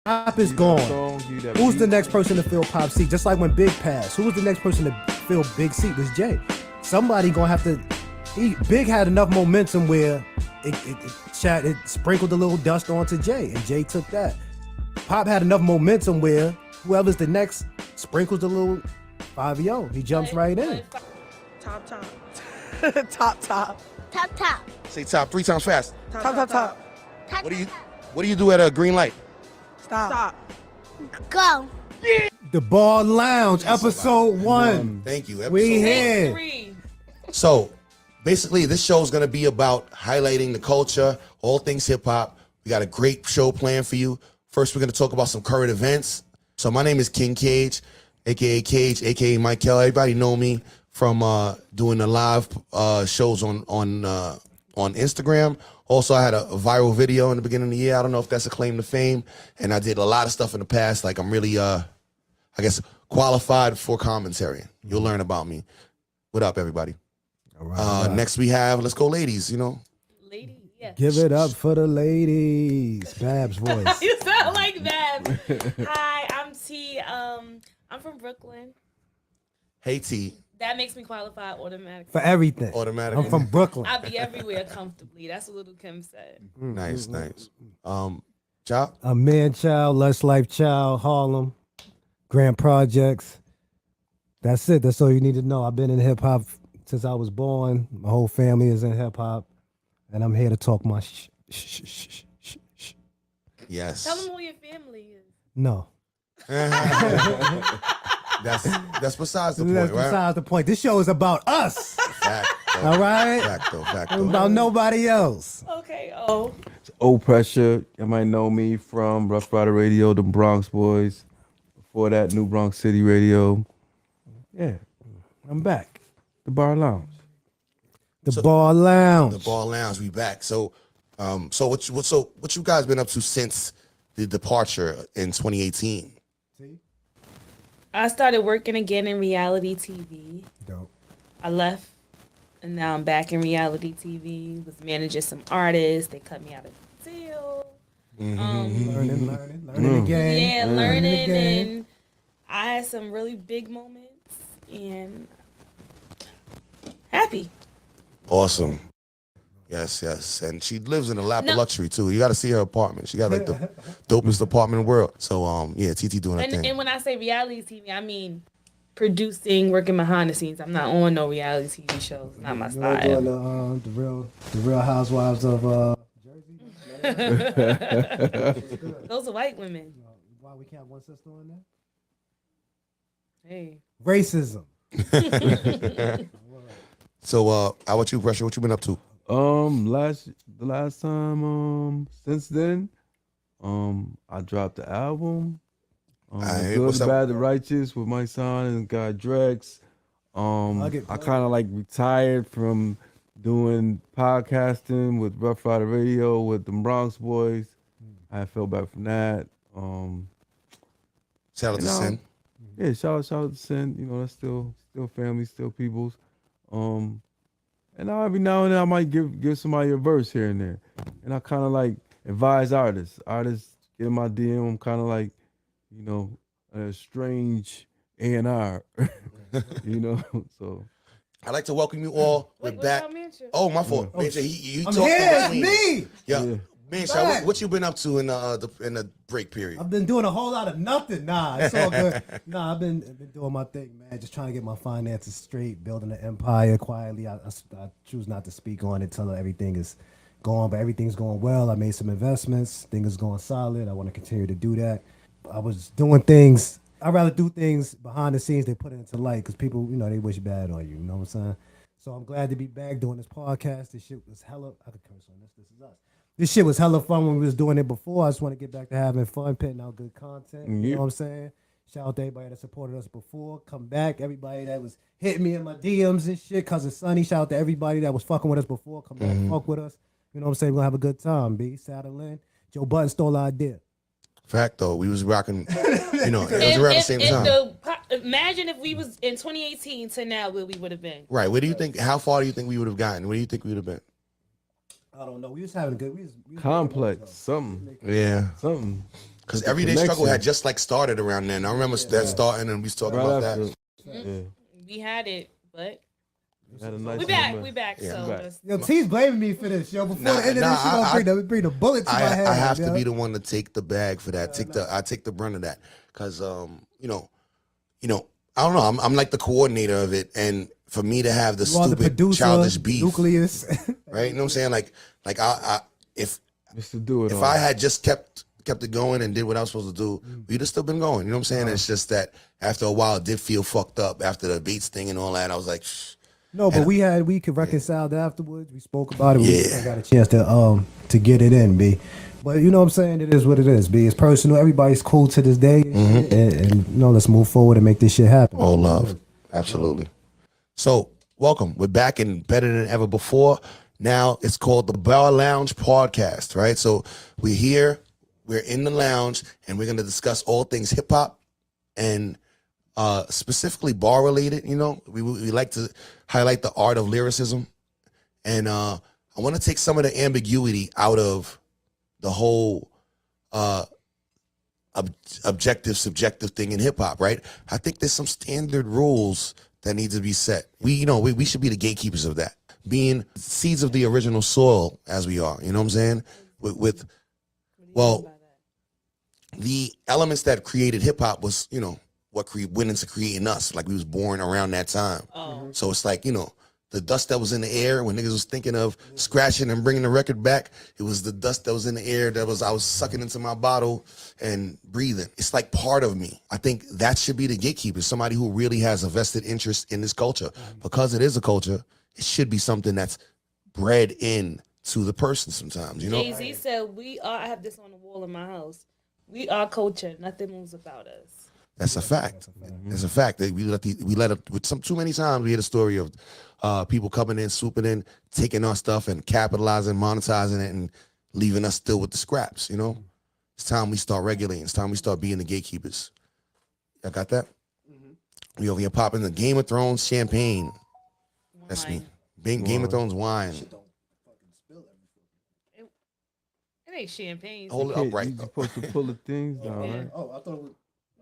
Pop is gone. Who's the next person to fill Pop's seat? Just like when Big passed, who was the next person to fill Big's seat? Was Jay. Somebody gonna have to. Big had enough momentum where it sprinkled a little dust onto Jay, and Jay took that. Pop had enough momentum where whoever's the next sprinkles a little 5-0. He jumps right in. Top. Top. Say top 3 times fast. Top. What do you do at a green light? Stop. Go. The Bar Lounge, episode 1. Thank you. We Episode here. So, basically, this show is going to be about highlighting the culture, all things hip hop. We got a great show planned for you. First, we're going to talk about some current events. So, my name is King Cage, aka Cage, aka Michael. Everybody know me from doing the live shows on Instagram. Also, I had a viral video in the beginning of the year. I don't know if that's a claim to fame. And I did a lot of stuff in the past. Like, I'm really, I guess, qualified for commentary. You'll learn about me. What up, everybody? All right. Next we have, let's go ladies, Lady, yeah. Give it up for the ladies. Babs' voice. You sound like Babs. Hi, I'm T. I'm from Brooklyn. Hey, T. That makes me qualified automatically. For everything. Automatically. I'm from Brooklyn. I'll be everywhere comfortably. That's what Little Kim said. Nice. Chop. I'm Manchild, Lush Life Child, Harlem, Grand Projects. That's it. That's all you need to know. I've been in hip hop since I was born. My whole family is in hip hop, and I'm here to talk my Yes. Tell them who your family is. No. That's besides the point, That's right? besides the point. This show is about us. Fact, though. All right? Fact, It's about nobody else. Okay. Oh. Old Pressure. You might know me from Rough Rider Radio, the Bronx Boys. Before that, New Bronx City Radio. Yeah, I'm back. The Bar Lounge. The Bar Lounge. The Ball Lounge, we back. So what you guys been up to since the departure in 2018? I started working again in reality TV. Dope. I left, and now I'm back in reality TV. Was managing some artists. They cut me out of the deal. Learning again. Yeah, learning, again. and I had some really big moments, and happy. Awesome. Yes. And she lives in a lap of luxury too. You got to see her apartment. She got like the dopest apartment in the world. So yeah, TT doing her thing. And when I say reality TV, I mean producing, working behind the scenes. I'm not on no reality TV shows. Not my style. The real Housewives of Jersey. Those are white women. Why we can't have one sister on there? Hey. Racism. So how about you, Pressure? What you been up to? The last time, since then, I dropped the album. Hey, Good, what's the up? Bad, the Righteous with my son and guy Drex. I kind of like retired from doing podcasting with Rough Rider Radio with the Bronx Boys. I fell back from that. Shout out to Sin. Yeah, shout out to Sin. You know, that's still family, still peoples. And now every now and then I might give somebody a verse here and there. And I kind of like advise artists. Artists get in my DM. I'm kind of like, you know, a strange A&R. You know, so. I'd like to welcome you all. We're back. Oh, my fault. Man, you I'm talked here. between. It's me. Yeah. Man, Back. what you been up to in the break period? I've been doing a whole lot of nothing. Nah, it's all good. I've been doing my thing, man. Just trying to get my finances straight, building an empire quietly. I choose not to speak on it till everything is going, but everything's going well. I made some investments. Things is going solid. I want to continue to do that. I was doing things. I'd rather do things behind the scenes than put it into light because people, you know, they wish bad on you. You know what I'm saying? So I'm glad to be back doing this podcast. This shit was hella. I could curse on this. This is us. This shit was hella fun when we was doing it before. I just want to get back to having fun, putting out good content. You know what I'm saying? Shout out to everybody that supported us before. Come back. Everybody that was hitting me in my DMs and shit. Cousin Sonny, shout out to everybody that was fucking with us before. Come back, fuck with us. You know what I'm saying? We're going to have a good time, B. Saddle in. Joe Button stole our idea. Fact, though. We was rocking, you know, it was around the same time. Imagine if we was in 2018 to now where we would have been. Right. Where do you think, how far do you think we would have gotten? Where do you think we would have been? I don't know. We was having a good. We was Complex, something. Yeah. Something. Because Everyday Struggle had just like started around then. I remember that starting, and we was talking about after. that. Yeah. We had it, but Had a nice we back. moment. We back. Yeah, So back. let's- Yo, T's blaming me for this, yo. Before the end of this, she gonna bring the bullet to my head. I have yo. to be the one to take the bag for that. I take the brunt of that because you know, I don't know. I'm like the coordinator of it, and for me to have the You are the stupid producer, childish beef, nucleus. right? You know what I'm saying? Like I if Mr. Do It if All. I had just kept it going and did what I was supposed to do, we'd have still been going. You know what I'm saying? It's just that after a while, it did feel fucked up after the Bates thing and all that. I was like, No, but we could reconcile afterwards. We spoke about it. Yeah. We got a chance to get it in, B. But you know what I'm saying? It is what it is, B. It's personal. Everybody's cool to this day. And you know, let's move forward and make this shit happen. all love. Absolutely. So, welcome. We're back and better than ever before. Now it's called the Bar Lounge Podcast, right? So we're here, we're in the lounge, and we're going to discuss all things hip hop and specifically bar related. You know, we like to highlight the art of lyricism, and I want to take some of the ambiguity out of the whole objective subjective thing in hip hop, right? I think there's some standard rules that need to be set. We should be the gatekeepers of that, being seeds of the original soil as we are. You know what I'm saying? With the elements that created hip hop was, what went into creating us. Like we was born around that time. So it's like, the dust that was in the air when niggas was thinking of scratching and bringing the record back, it was the dust that was in the air I was sucking into my bottle and breathing. It's like part of me. I think that should be the gatekeeper, somebody who really has a vested interest in this culture. Because it is a culture, it should be something that's bred in to the person sometimes, Jay-Z said, I have this on the wall in my house. We are culture. Nothing moves about us. That's a fact. It's a fact that we let it with too many times we hear the story of people coming in, swooping in, taking our stuff and capitalizing, monetizing it, and leaving us still with the scraps. It's time we start regulating. It's time we start being the gatekeepers. Y'all got that? We over here popping the Game of Thrones champagne. That's me. Game of Thrones wine. It ain't champagne. Hold it up right. You're supposed to pull the things down, right? Oh, I thought it was.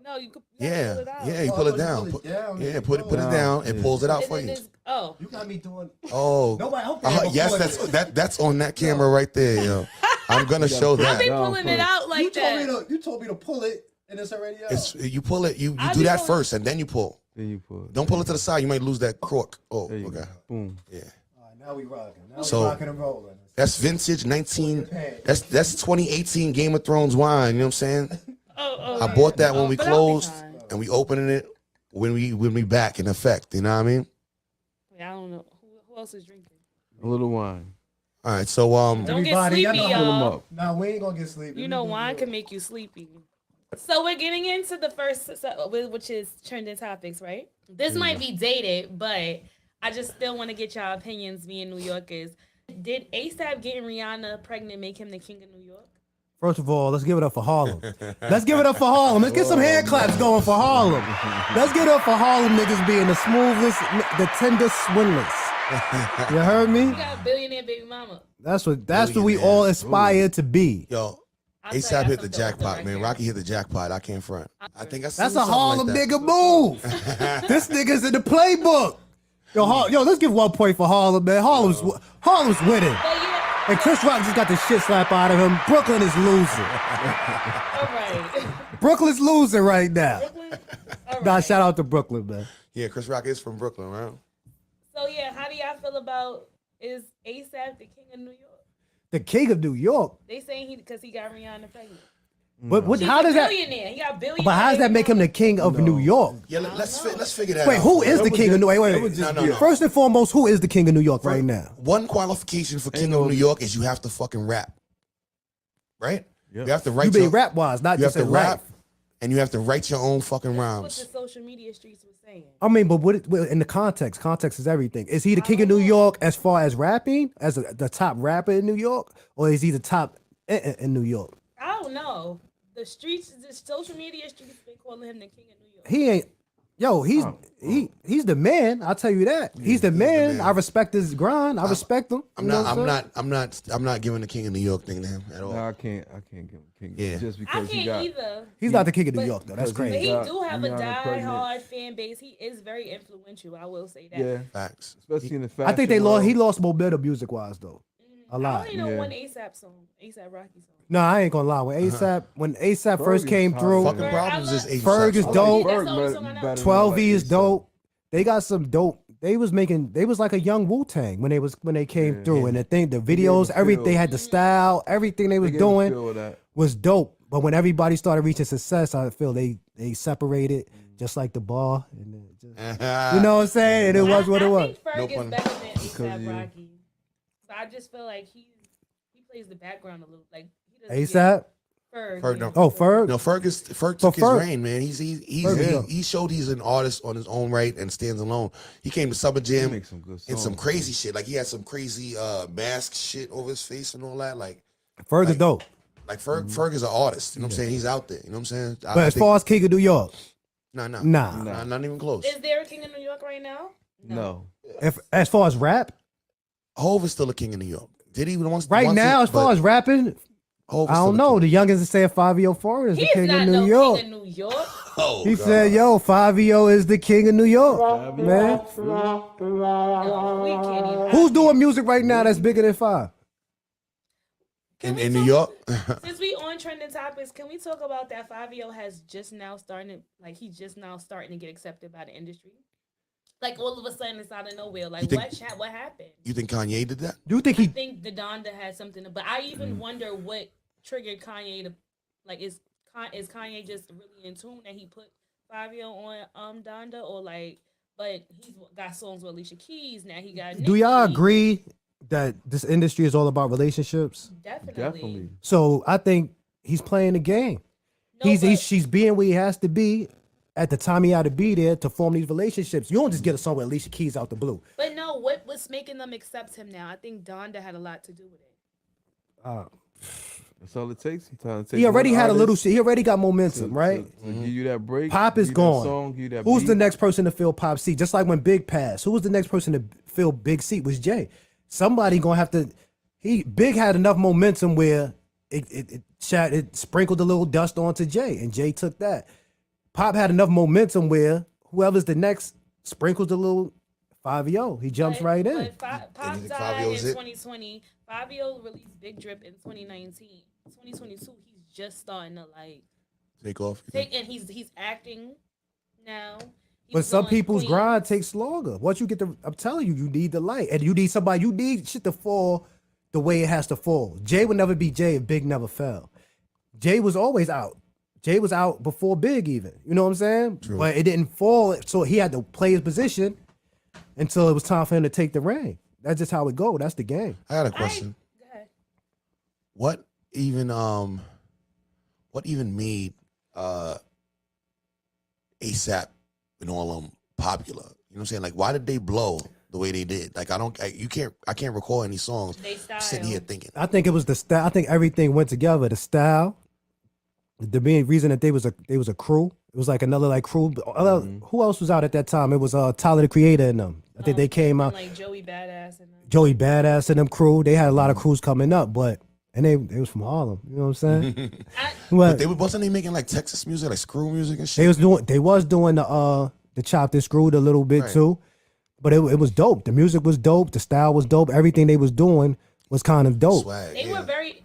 No, you could Yeah, pull it out. yeah. You pull it down. Put it down. It pulls it out for And you. then there's- You got me doing. Oh, Nobody. I hope they ever yes. pull it. That's on that camera right there, yo. I'm gonna show I've that. been pulling it out like You that. told me to pull it, and it's already out. You pull it. You I do be that pulling- first, and then you pull. Then you pull it. Don't pull it to the side. You might lose that cork. Oh, There you okay. go. Boom. Yeah. All right, now we rocking. Now So- we rocking and rolling. That's vintage 19. That's 2018 Game of Thrones wine. You know what I'm saying? Oh, I bought that when we but I'll be closed, fine. and we opening it when we back in effect. You know what I mean? Wait, I don't know. Who else is drinking? A little wine. All right. So Don't get Everybody, y'all sleepy, know- Fill them y'all. up. Nah, we ain't gonna get sleepy. You know, wine can make you sleepy. So we're getting into the first, which is trending topics, right? This might be dated, but I just still want to get y'all opinions, being New Yorkers. Did ASAP getting Rihanna pregnant make him the king of New York? First of all, let's give it up for Harlem. Let's give it up for Harlem. Let's get some hand claps going for Harlem. Let's get up for Harlem niggas being the smoothest, the tendest, swinless. You heard me? You got a billionaire baby mama. That's what we all aspire to be. yo, I'll tell ASAP y'all hit the something jackpot, right man. here. Rocky hit the jackpot. I can't front. I think I seen That's a something Harlem like that. nigga move. This nigga's in the playbook. Yo, let's give 1 point for Harlem, man. Harlem's winning. But yeah, And Chris Rock just got the shit slapped out of him. Brooklyn is losing. all right. Brooklyn's losing right now. Brooklyn? All Nah, right. shout out to Brooklyn, man. Yeah, Chris Rock is from Brooklyn, right? So yeah, how do y'all feel about, is ASAP the king of New York? The king of New York. They saying because he got Rihanna pregnant. What? He's How a does that? billionaire. He got billionaire. But how does that make him the king of New York? Yeah, let's figure that Wait, out. who is the king of New York? Wait, That would wait. just No, be no. a- First and foremost, who is the king of New York right now? One qualification for King of New York is you have to fucking rap, right? Yep. You have to write. You mean your, rap wise, not You have just to in rap, life. and you have to write your own fucking What rhymes. the social media streets was saying. I mean, but in the context is everything. Is he the king of New York as far as rapping, as the top rapper in New York, or is he the top in New York? I don't know. The social media streets been calling him the king of New York. He ain't. Yo, he's the man. I'll tell you that. He's the man. I respect his grind. I respect him. I'm not giving the King of New York thing to him at all. No, I can't give him King. Yeah. Just I because he can't got. either. He's not the king of New But- York though. That's But But crazy. he got do have a Rihanna pregnant. die-hard fan base. He is very influential. I will say that. Yeah, Facts. especially in the fashion I think they lost. world. He lost momentum music wise though. A I lot. only know Yeah. one ASAP song, ASAP Rocky song. No, I ain't gonna lie. When ASAP first Ferg came is through, hot. Fucking Ferg, problems I is love- '80s. Ferg is dope. That's the only song I know. better than 12E is ASAP. dope. They got some dope. They was like a young Wu-Tang when they came Yeah. through, and the videos, a everything, they feel. had the style, everything they was They gave a doing feel of that. was dope. But when everybody started reaching success, I feel they separated, just like the bar. And it just, you know what I'm saying? And it was what it was. I think Ferg No is pun. better than ASAP you- Rocky. So I just feel like he plays the background a little. Like he doesn't ASAP. Ferg. Ferg, yeah. no. Oh, Ferg. No, Ferg So took his Ferg- reign, man. Ferg, He showed he's an artist on his own right and stands alone. He came to Summer He Jam makes some good songs. and some crazy shit. Like he had some crazy mask shit over his face and all that. Like Ferg is like- dope. Ferg is an artist. You know what I'm saying? He's out there. You know what I'm saying? But as far as King of New York, nah, nah. not even close. Is there a king in New York right now? No. If as far as rap, Hov is still a king of New York. Did he even once? right now, as far as rapping, Hov I don't know. The youngest is saying 5EO Foreign is the He's king not of New no York. king of New York. Oh, He God. said, "Yo, 5EO is the king of New York, man." No, we can't even. Who's doing music right now that's bigger than Five? Can we in New talk- York? Since we on trending topics, can we talk about that 5EO has just now starting, like he's just now starting to get accepted by the industry? Like all of a sudden it's out of nowhere. Like You think- what happened? You think Kanye did that? Do you think I he? think the Donda had something to, but I even wonder what triggered Kanye to, like, is Kanye just really in tune that he put 5EO on Donda, or like, but he's got songs with Alicia Keys now. He got. Do y'all Nicki. agree that this industry is all about relationships? Definitely. So I think he's playing the game. No, but- She's being where he has to be at the time he had to be there to form these relationships. You don't just get a song with Alicia Keys out the blue. But no, what's making them accept him now? I think Donda had a lot to do with it. That's all it takes. Sometimes it takes He already one had a little artist shit. He already got momentum, to- right? to give you that break. Pop is give you that gone. Song, give you that Who's beat. the next person to fill Pop's seat? Just like when Big passed, who was the next person to fill Big seat? Was Jay. Somebody gonna have to. Big had enough momentum where it sprinkled a little dust onto Jay, and Jay took that. Pop had enough momentum where whoever's the next sprinkles a little 5EO. He jumps But- right in. but Pop And you think died 5EO in is it? 2020. 5EO released Big Drip in 2019. 2022, he's just starting to like Take off. take, and he's acting now. He's But some doing people's Queens. grind takes longer. Once you get the, I'm telling you, you need the light, and you need somebody. You need shit to fall the way it has to fall. Jay would never be Jay if Big never fell. Jay was always out. Jay was out before Big even. You know what I'm saying? True. But it didn't fall, so he had to play his position until it was time for him to take the reign. That's just how it go. That's the game. I got a question. Go ahead. What even made ASAP and all of them popular? You know what I'm saying? Like, why did they blow the way they did? Like, I can't recall any songs. They style. I'm sitting here thinking. I think it was the style. I think everything went together. The style, the main reason that they was a crew. It was like another like crew. Who else was out at that time? It was Tyler the Creator and them. I think they came out. like Joey Badass and Joey Badass and them crew. They had a lot of crews coming up, but they was from Harlem. You know what I'm saying? But Wasn't they making like Texas music, like screw music and shit? they was doing the chopped and screwed a little bit Right. too. But it was dope. The music was dope. The style was dope. Everything they was doing was kind of dope. Swag. they yeah. were very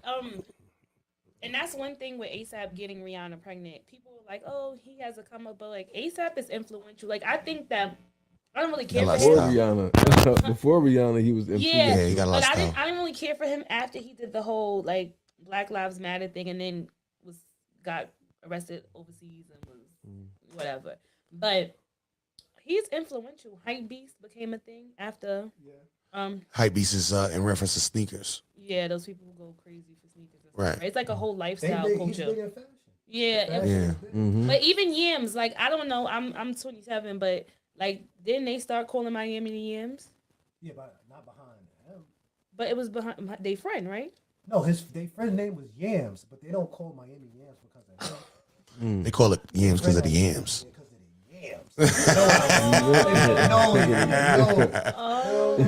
and that's one thing with ASAP getting Rihanna pregnant. People were like, "Oh, he has a come up," but like ASAP is influential. Like I think that I don't really care Yeah, for like him. Before Rihanna, he was influential. Yeah, he got a lot but of I style. didn't really care for him after he did the whole like Black Lives Matter thing, and then got arrested overseas and was whatever. But he's influential. Hype Beast became a thing after. Hypebeast is in reference to sneakers. Yeah, those people who go crazy for sneakers. And Right. stuff, It's like a whole lifestyle culture. Yeah, Yeah. but even Yams, like I don't know, I'm 27, but like didn't they start calling Miami the Yams? Yeah, but not behind him. But it was behind they friend, right? No, their friend's name was Yams, but they don't call Miami Yams because of him. They call it yams because of the yams. Because of the No.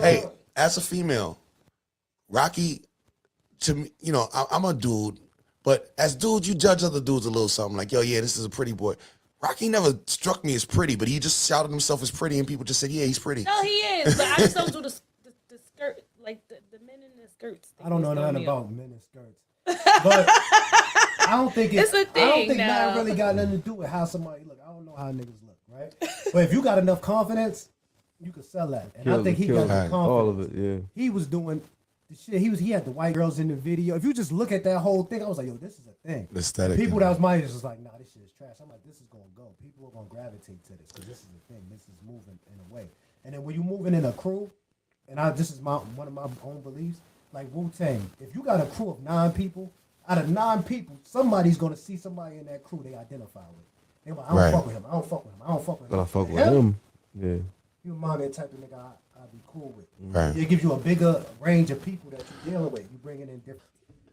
Hey, as a female, Rocky, to me, you know, I'm a dude, but as dudes, you judge other dudes a little something like, yo, yeah, this is a pretty boy. Rocky never struck me as pretty, but he just shouted himself as pretty, and people just said, yeah, he's pretty. No, he is, but I just don't do the skirt, like the men in the skirts. I don't know nothing about men in skirts. But I don't think It's a I don't thing think now. that really got nothing to do with how somebody look. I don't know how niggas look, right? But if you got enough confidence, you can sell that. And I think he got the confidence. all of it. Yeah. He was doing the shit. He had the white girls in the video. If you just look at that whole thing, I was like, yo, this is a thing. The aesthetic. People that was my age was like, nah, this shit is trash. I'm like, this is gonna go. People are gonna gravitate to this because this is the thing. This is moving in a way. And then when you moving in a crew, and this is one of my own beliefs, like Wu-Tang, if you got a crew of 9 people, out of 9 people, somebody's gonna see somebody in that crew they identify with. They like, I don't fuck with him. I don't fuck with him. I don't fuck with him. But I fuck with him. Yeah. You remind me of the type of nigga I'd be cool with. Right. It gives you a bigger range of people that you're dealing with. You bring it in different.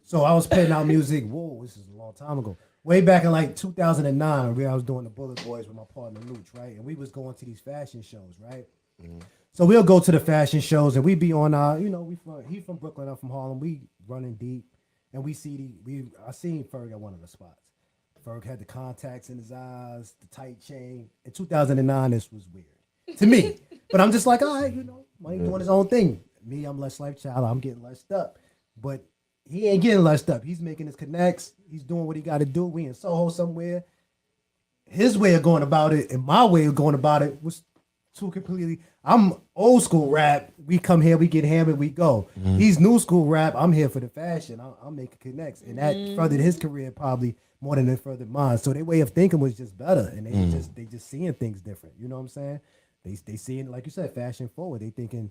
So I was putting out music. Whoa, this is a long time ago. Way back in like 2009, where I was doing the Bullet Boys with my partner Luch, right? And we was going to these fashion shows, right? Mm-hmm. So we'll go to the fashion shows and we be on our, you know, he from Brooklyn, I'm from Harlem. We running deep, and we see I seen Ferg at one of the spots. Ferg had the contacts in his eyes, the tight chain. In 2009, this was weird to me. But I'm just like, all right, you know, Mike doing his own thing. Me, I'm less life child. I'm getting lessed up. But he ain't getting lessed up. He's making his connects. He's doing what he got to do. We in Soho somewhere. His way of going about it and my way of going about it was two completely. I'm old school rap. We come here, we get hammered, we go. Mm-hmm. He's new school rap. I'm here for the fashion. I'm making connects. And that furthered his career probably more than it furthered mine. So their way of thinking was just better. And they just seeing things different. You know what I'm saying? They seeing, like you said, fashion forward. They thinking,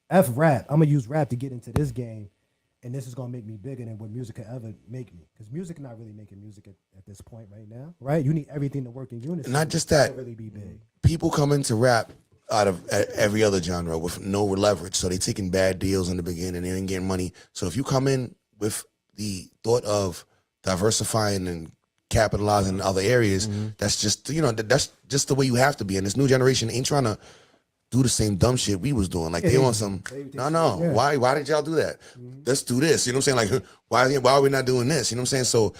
F rap. I'm going to use rap to get into this game. And this is going to make me bigger than what music could ever make me. Because music not really making music at this point right now, right? You need everything to work in unison. Not just that. To really be big. People come into rap out of every other genre with no leverage. So they taking bad deals in the beginning. They ain't getting money. So if you come in with the thought of diversifying and capitalizing in other areas, that's just, you know, that's just the way you have to be. And this new generation ain't trying to do the same dumb shit we was doing. Like, they want some, no. Why did y'all do that? Let's do this. You know what I'm saying? Like, why are we not doing this? You know what I'm saying? So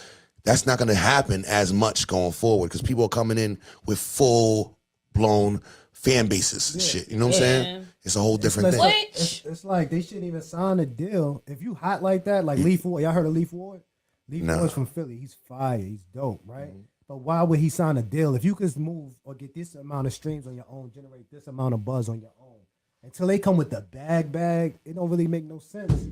that's not going to happen as much going forward because people are coming in with full-blown fan bases and shit. You know what I'm saying? It's a whole different thing. It's like they shouldn't even sign a deal. If you hot like that, like Leaf Ward, y'all heard of Leaf Ward? Leaf Ward's from Philly. He's fire. He's dope, right? But why would he sign a deal? If you could move or get this amount of streams on your own, generate this amount of buzz on your own, until they come with the bag, it don't really make no sense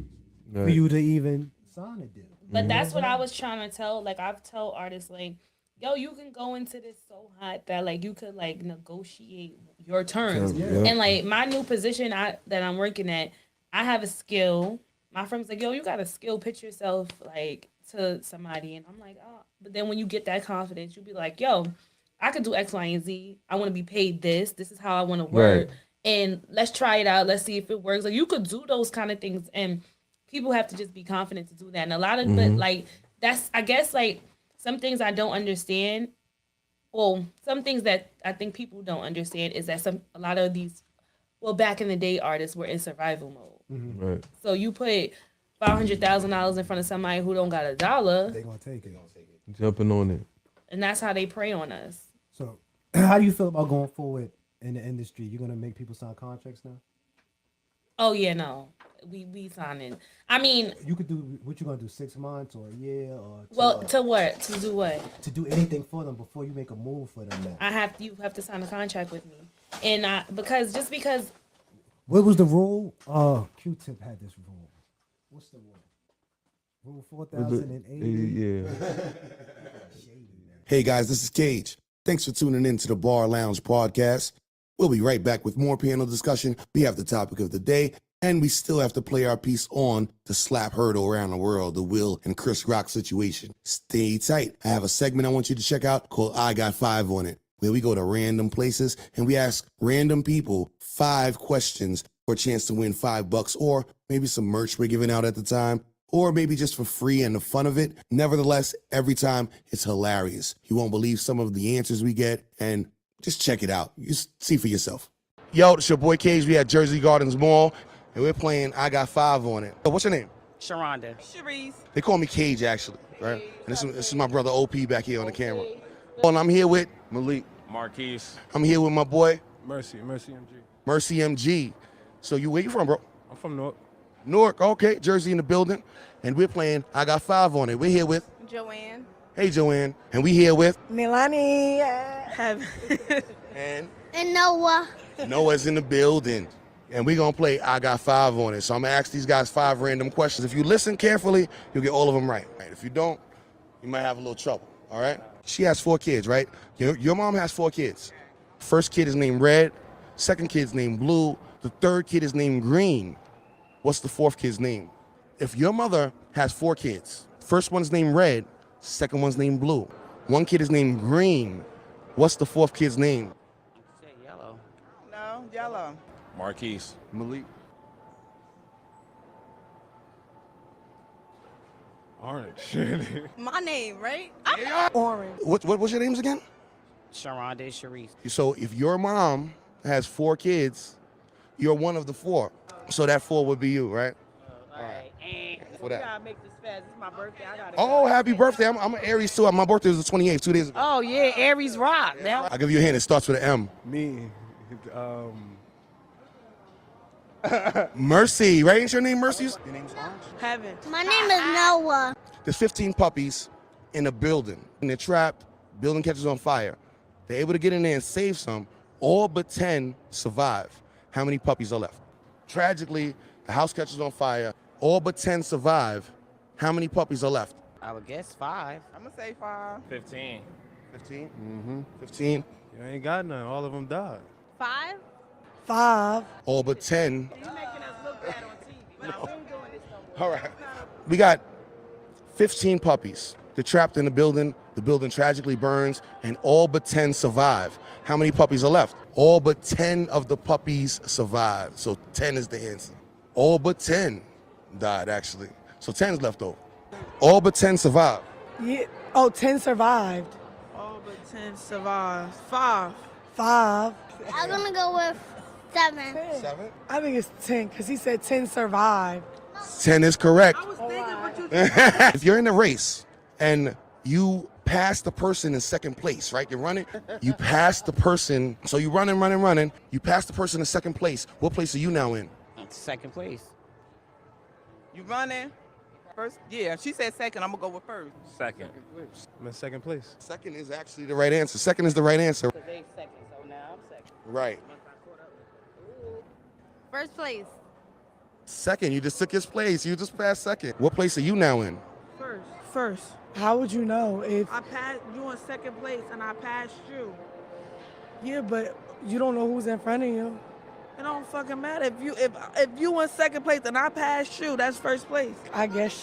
for you to even sign a deal. But that's what I was trying to tell. Like, I've told artists, like, yo, you can go into this so hot that, like, you could, like, negotiate your terms. And, like, my new position that I'm working at, I have a skill. My friend's like, yo, you got a skill. Pitch yourself, like, to somebody. And I'm like, oh. But then when you get that confidence, you'll be like, yo, I could do X, Y, and Z. I want to be paid this. This is how I want to work. Right. And let's try it out. Let's see if it works. Like, you could do those kind of things. And people have to just be confident to do that. And a lot of, but, like, that's, I guess, like, some things I don't understand. Well, some things that I think people don't understand is that a lot of these, well, back in the day, artists were in survival mode. Right. So you put $500,000 in front of somebody who don't got $1. They gonna take it. Jumping on it. And that's how they prey on us. So, how do you feel about going forward in the industry? You're gonna make people sign contracts now? Oh yeah, no, we signing. I mean, you could do what you gonna do 6 months or a year or to what? To do what? To do anything for them before you make a move for them. Now. You have to sign a contract with me, and because. What was the rule? Q-Tip had this rule. What's the rule? Rule 4080. Yeah. Hey guys, this is Cage. Thanks for tuning in to the Bar Lounge podcast. We'll be right back with more panel discussion. We have the topic of the day, and we still have to play our piece on the slap hurdle around the world, the Will and Chris Rock situation. Stay tight. I have a segment I want you to check out called I Got 5 on it, where we go to random places and we ask random people 5 questions for a chance to win $5 or maybe some merch we're giving out at the time, or maybe just for free and the fun of it. Nevertheless, every time it's hilarious. You won't believe some of the answers we get, and Just check it out. You see for yourself. Yo, it's your boy Cage. We at Jersey Gardens Mall, and we're playing I Got 5 on it. So what's your name? Sharonda. Sharice. They call me Cage, actually, right? And this is my brother OP back here on the camera. And I'm here with Malik. Marquise. I'm here with my boy Mercy MG. Mercy MG. So where you from, bro? I'm from Newark. Newark, okay. Jersey in the building. And we're playing I Got 5 on it. We're here with, Joanne. hey, Joanne. And we here with, Milani. Heaven. and Noah. Noah's in the building. And we're going to play I Got 5 on it. So I'm going to ask these guys 5 random questions. If you listen carefully, you'll get all of them right. If you don't, you might have a little trouble, all right? She has 4 kids, right? Your mom has 4 kids. First kid is named Red. Second kid's named Blue. The third kid is named Green. What's the 4th kid's name? If your mother has 4 kids, first one's named Red, second one's named Blue. One kid is named Green. What's the 4th kid's name? Say yellow. No, yellow. Marquise. Malik. Orange. My name, right? Orange. What's your names again? Sharonda and Sharice. So if your mom has 4 kids, you're one of the 4. So that 4 would be you, right? All right. For that. gotta make this fast. It's my birthday. I gotta Oh, happy birthday. I'm an Aries too. My birthday was the 28th, 2 days ago. Oh yeah, Aries rock. Now I'll give you a hint. It starts with an M. Me. Mercy, right? Ain't your name Mercy? Your name's Orange? Heaven. My name is Noah. There's 15 puppies in a building. And they're trapped. Building catches on fire. They're able to get in there and save some. All but 10 survive. How many puppies are left? Tragically, the house catches on fire. All but 10 survive. How many puppies are left? I would guess 5. I'm gonna say 5. 15. 15? Mm-hmm. 15. You ain't got none. All of them died. 5. 5. All but 10. You making us look bad on TV. But I ain't doing this no more. All right. We got 15 puppies. They're trapped in the building. The building tragically burns, and all but 10 survive. How many puppies are left? All but 10 of the puppies survive. So 10 is the answer. All but 10 died, actually. So 10 is left over. All but 10 survived. Yeah. Oh, 10 survived. All but 10 survived. 5. 5. I'm gonna go with 7. 7? I think it's 10 because he said 10 survived. 10 is correct. I was thinking, but you If you're in a race and you pass the person in second place, right? You're running, you pass the person, so you're running. You pass the person in second place. What place are you now in? Second place. You running? First? Yeah, she said second. I'm gonna go with first. Second. I'm in second place. Second is actually the right answer. Second is the right answer. Cause they second, so now I'm second. Right. First place. Second, you just took his place. You just passed second. What place are you now in? First. How would you know if I passed you in second place and I passed you? Yeah, but you don't know who's in front of you. It don't fucking matter if you in second place and I passed you. That's first place. I guess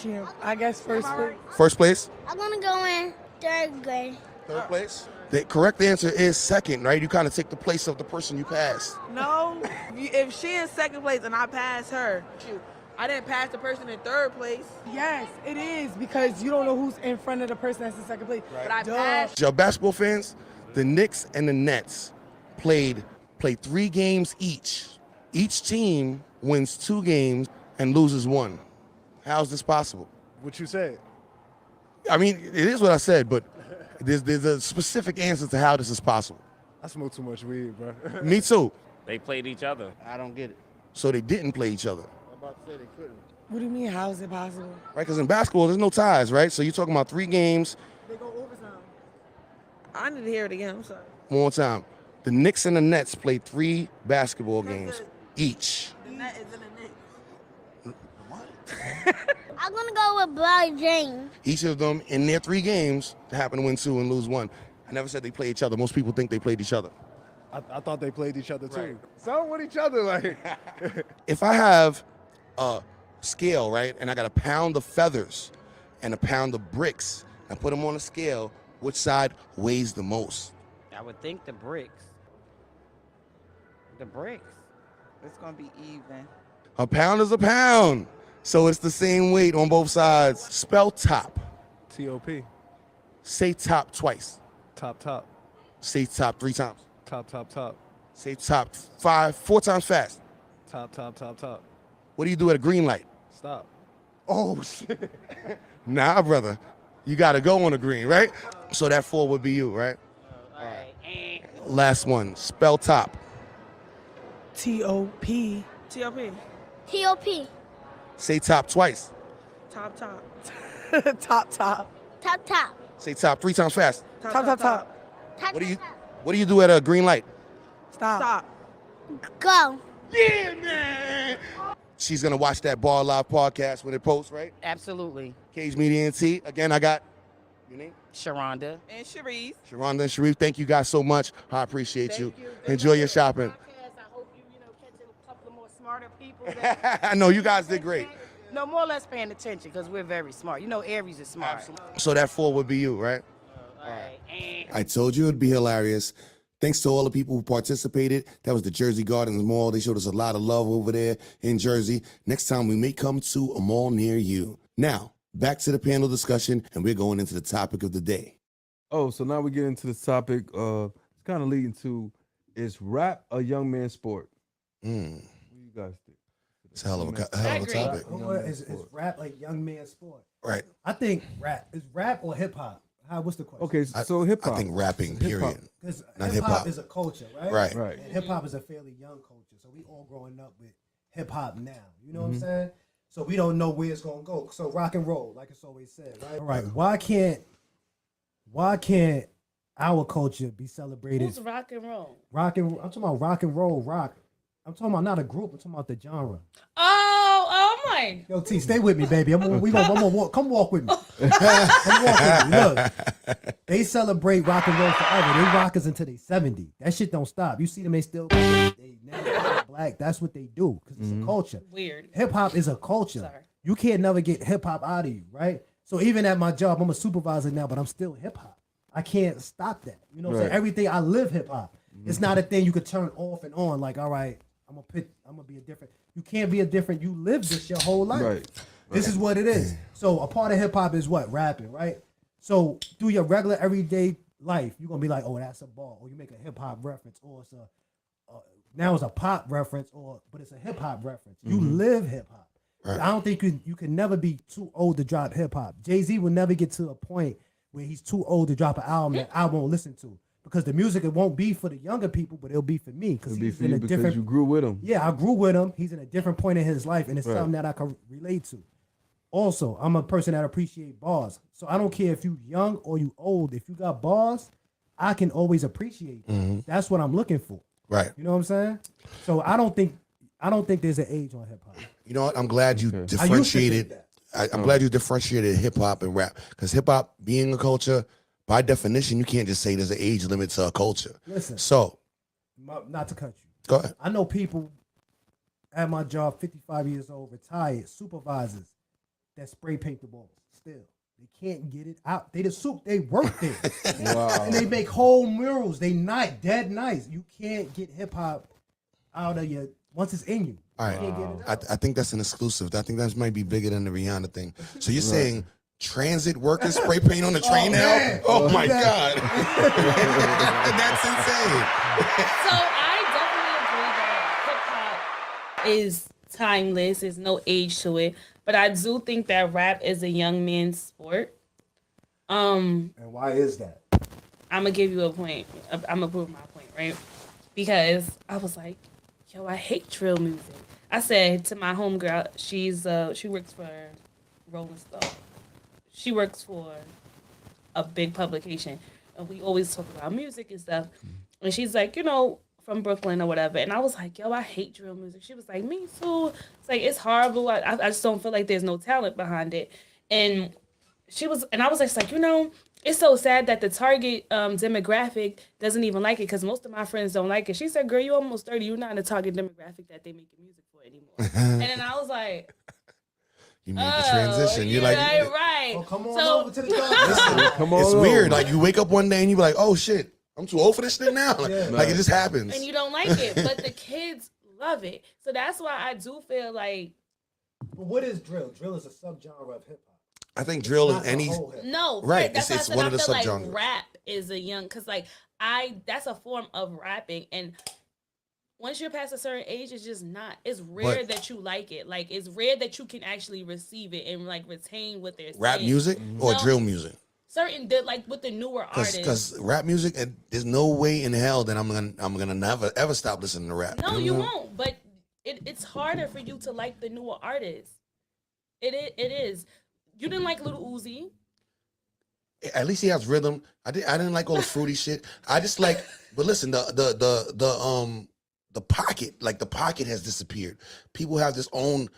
first place. First place? I'm gonna go in 3rd grade. Third place? The correct answer is second, right? You kind of take the place of the person you passed. No, if she in second place and I pass her, shoot, I didn't pass the person in 3rd place. Yes, it is because you don't know who's in front of the person that's in second place. Right. But I passed. Y'all basketball fans, the Knicks and the Nets played 3 games each. Each team wins 2 games and loses 1. How's this possible? What you said? I mean, it is what I said, but there's a specific answer to how this is possible. I smoke too much weed, bro. Me too. They played each other. I don't get it. So they didn't play each other, I'm about to say they couldn't. What do you mean? How is it possible? right? Because in basketball, there's no ties, right? So you're talking about 3 games. They go overtime. I need to hear it again. I'm sorry. One more time. The Knicks and the Nets played 3 basketball games each. The net is in the Knicks. I'm gonna go with Bobby James. Each of them in their 3 games happen to win 2 and lose 1. I never said they play each other. Most people think they played each other. I thought they played each other too. Right. Some with each other, like. If I have a scale, right, and I got a pound of feathers and a pound of bricks, I put them on a scale, which side weighs the most? I would think the bricks. The bricks. It's gonna be even. A pound is a pound. So it's the same weight on both sides. Spell top. T.O.P. Say top twice. Top. Say top 3 times. Top. Say top 4 times fast. Top. What do you do at a green light? Stop. Oh, shit. Nah, brother. You got to go on a green, right? So that 4 would be you, right? All right. Last one. Spell top. T-O-P. T.O.P. T.O.P. Say top twice. Top. Top. Say top 3 times fast. Top. Top. What do you do at a green light? Stop. Go. Yeah, man. She's going to watch that Bar Live podcast when it posts, right? Absolutely. Cagemediaent. Again, I got your name? Sharonda. And Sharice. Sharonda and Sharif, thank you guys so much. I appreciate you. Enjoy your shopping. I hope you catch a couple of more smarter people. I know you guys did great. No, more or less paying attention because we're very smart. Aries is smart. So that 4 would be you, right? All right. I told you it'd be hilarious. Thanks to all the people who participated. That was the Jersey Gardens Mall. They showed us a lot of love over there in Jersey. Next time we may come to a mall near you. Now, back to the panel discussion, and we're going into the topic of the day. Oh, so now we get into the topic. It's kind of leading to, is rap a young man's sport? What do you guys think? It's a hell of a agree. topic. Is rap a young man's sport? Right. I think rap is rap or hip hop. What's the question? Okay, so hip hop. I think rapping, period. Because Not hip hop hip-hop. is a culture, right? Right. And hip hop is a fairly young culture, so we all growing up with hip hop now. You know what I'm saying? So we don't know where it's gonna go. So rock and roll, like it's always said, right? All right. Why can't our culture be celebrated? Who's rock and roll? I'm talking about rock and roll, rock. I'm talking about not a group. I'm talking about the genre. Oh my. Yo, T, stay with me, baby. I'm gonna walk. Come walk with me. Come walk with me. Look, they celebrate rock and roll forever. They rockers until they 70. That shit don't stop. You see them, they still they never black. That's what they do because it's a culture. Weird. Hip hop is a culture. Sorry. You can't never get hip hop out of you, right? So even at my job, I'm a supervisor now, but I'm still hip hop. I can't stop that. You know what I'm saying? Everything I live hip hop. It's not a thing you could turn off and on. Like, all right, I'm gonna be a different. You can't be a different. You live this your whole life. Right. This is what it is. So a part of hip hop is what? Rapping, right? So through your regular everyday life, you're gonna be like, oh, that's a bar, or you make a hip hop reference, or it's now it's a pop reference, but it's a hip hop reference. You live hip hop. Right. I don't think you can never be too old to drop hip hop. Jay-Z will never get to a point where he's too old to drop an album that I won't listen to. Because the music, it won't be for the younger people, but it'll be for me. It'll be for you because you grew with him. Yeah, I grew with him. He's in a different point in his life, and it's something that I can relate to. Also, I'm a person that appreciates bars. So I don't care if you young or you old. If you got bars, I can always appreciate that. That's what I'm looking for. Right. You know what I'm saying? So I don't think there's an age on hip hop. You know what? I'm glad you differentiated. I'm glad you differentiated hip hop and rap, because hip hop being a culture, by definition, you can't just say there's an age limit to a culture. Listen. So, not to cut you. Go ahead. I know people at my job, 55 years old, retired, supervisors that spray paint the walls still. They can't get it out. They work there. Wow. And they make whole murals. They dead nice. You can't get hip hop out of you once it's in you. All You can't get it out. I think that's an exclusive. I think that might be bigger than the Rihanna thing. So you're saying transit workers spray paint on the train now? Man. Oh my God. That's insane. So I definitely agree that hip hop is timeless. There's no age to it. But I do think that rap is a young man's sport. And why is that? I'm gonna give you a point. I'm gonna prove my point, right? Because I was like, yo, I hate drill music. I said to my homegirl, she works for Rolling Stone. She works for a big publication, and we always talk about music and stuff. And she's like, from Brooklyn or whatever. And I was like, yo, I hate drill music. She was like, me too. It's like, it's horrible. I just don't feel like there's no talent behind it. And I was just like, it's so sad that the target demographic doesn't even like it, because most of my friends don't like it. She said, girl, you almost 30. You're not in the target demographic that they making music for anymore. And then I was like, You made the transition. You're like, right. Oh, come on over to the dog. listen, Come on it's over. weird. Like you wake up one day and you be like, oh shit, I'm too old for this shit now. Like it just happens. And you don't like it, but the kids love it. So that's why I do feel like. But what is drill? Drill is a subgenre of hip hop. I think drill is Not the any. whole hip hop. No, Right, That's it's why I one of said the I feel like subgenres. rap is a young, because like that's a form of rapping. And once you're past a certain age, it's just not. It's rare that you like it. Like, it's rare that you can actually receive it and like retain what they're Rap saying. music or No. drill music? Certain like with the newer artists. Because rap music, there's no way in hell that I'm gonna never ever stop listening to rap. No, you won't. But it's harder for you to like the newer artists. It is. You didn't like Little Uzi. At least he has rhythm. I didn't like all the fruity shit. I just like, but listen, the pocket, like the pocket has disappeared. People have this own.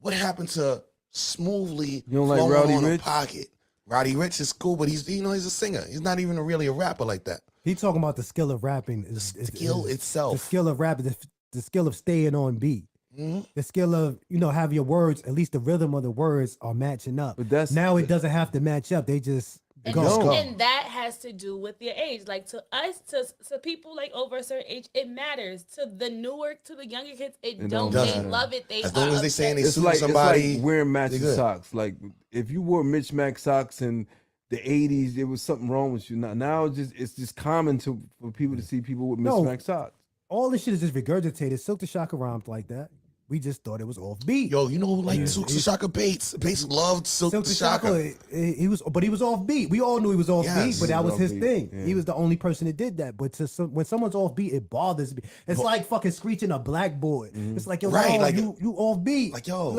What happened to smoothly You don't like flowing Roddy on a Ricch? pocket? Roddy Ricch is cool, but he's a singer. He's not even really a rapper like that. He talking about the skill of rapping. The skill itself. The skill of rapping. The skill of staying on beat. Mm-hmm. The skill of, have your words, at least the rhythm of the words are matching up. But now it doesn't have to match up. They just go. And that has to do with your age. Like, to us, to people like over a certain age, it matters. To the younger kids, it don't. They doesn't. love it. They As long as they saying they It's sue like somebody, it's like wearing matching they good. socks. Like if you wore mismatched socks in the '80s, there was something wrong with you. Now it's just common for people to see people with mismatched socks. All this shit is just regurgitated. Silk the Shocker rhymed like that. We just thought it was off beat. Yo, you know who liked Silk the Shocker? Bates. Bates loved Silk the Shocker. He was off beat. We all knew he was off beat, but that was his thing. Yeah. He was the only person that did that. But when someone's off beat, it bothers me. It's like fucking screeching a blackboard. It's like, yo, Right, like- you off beat. Like, yo,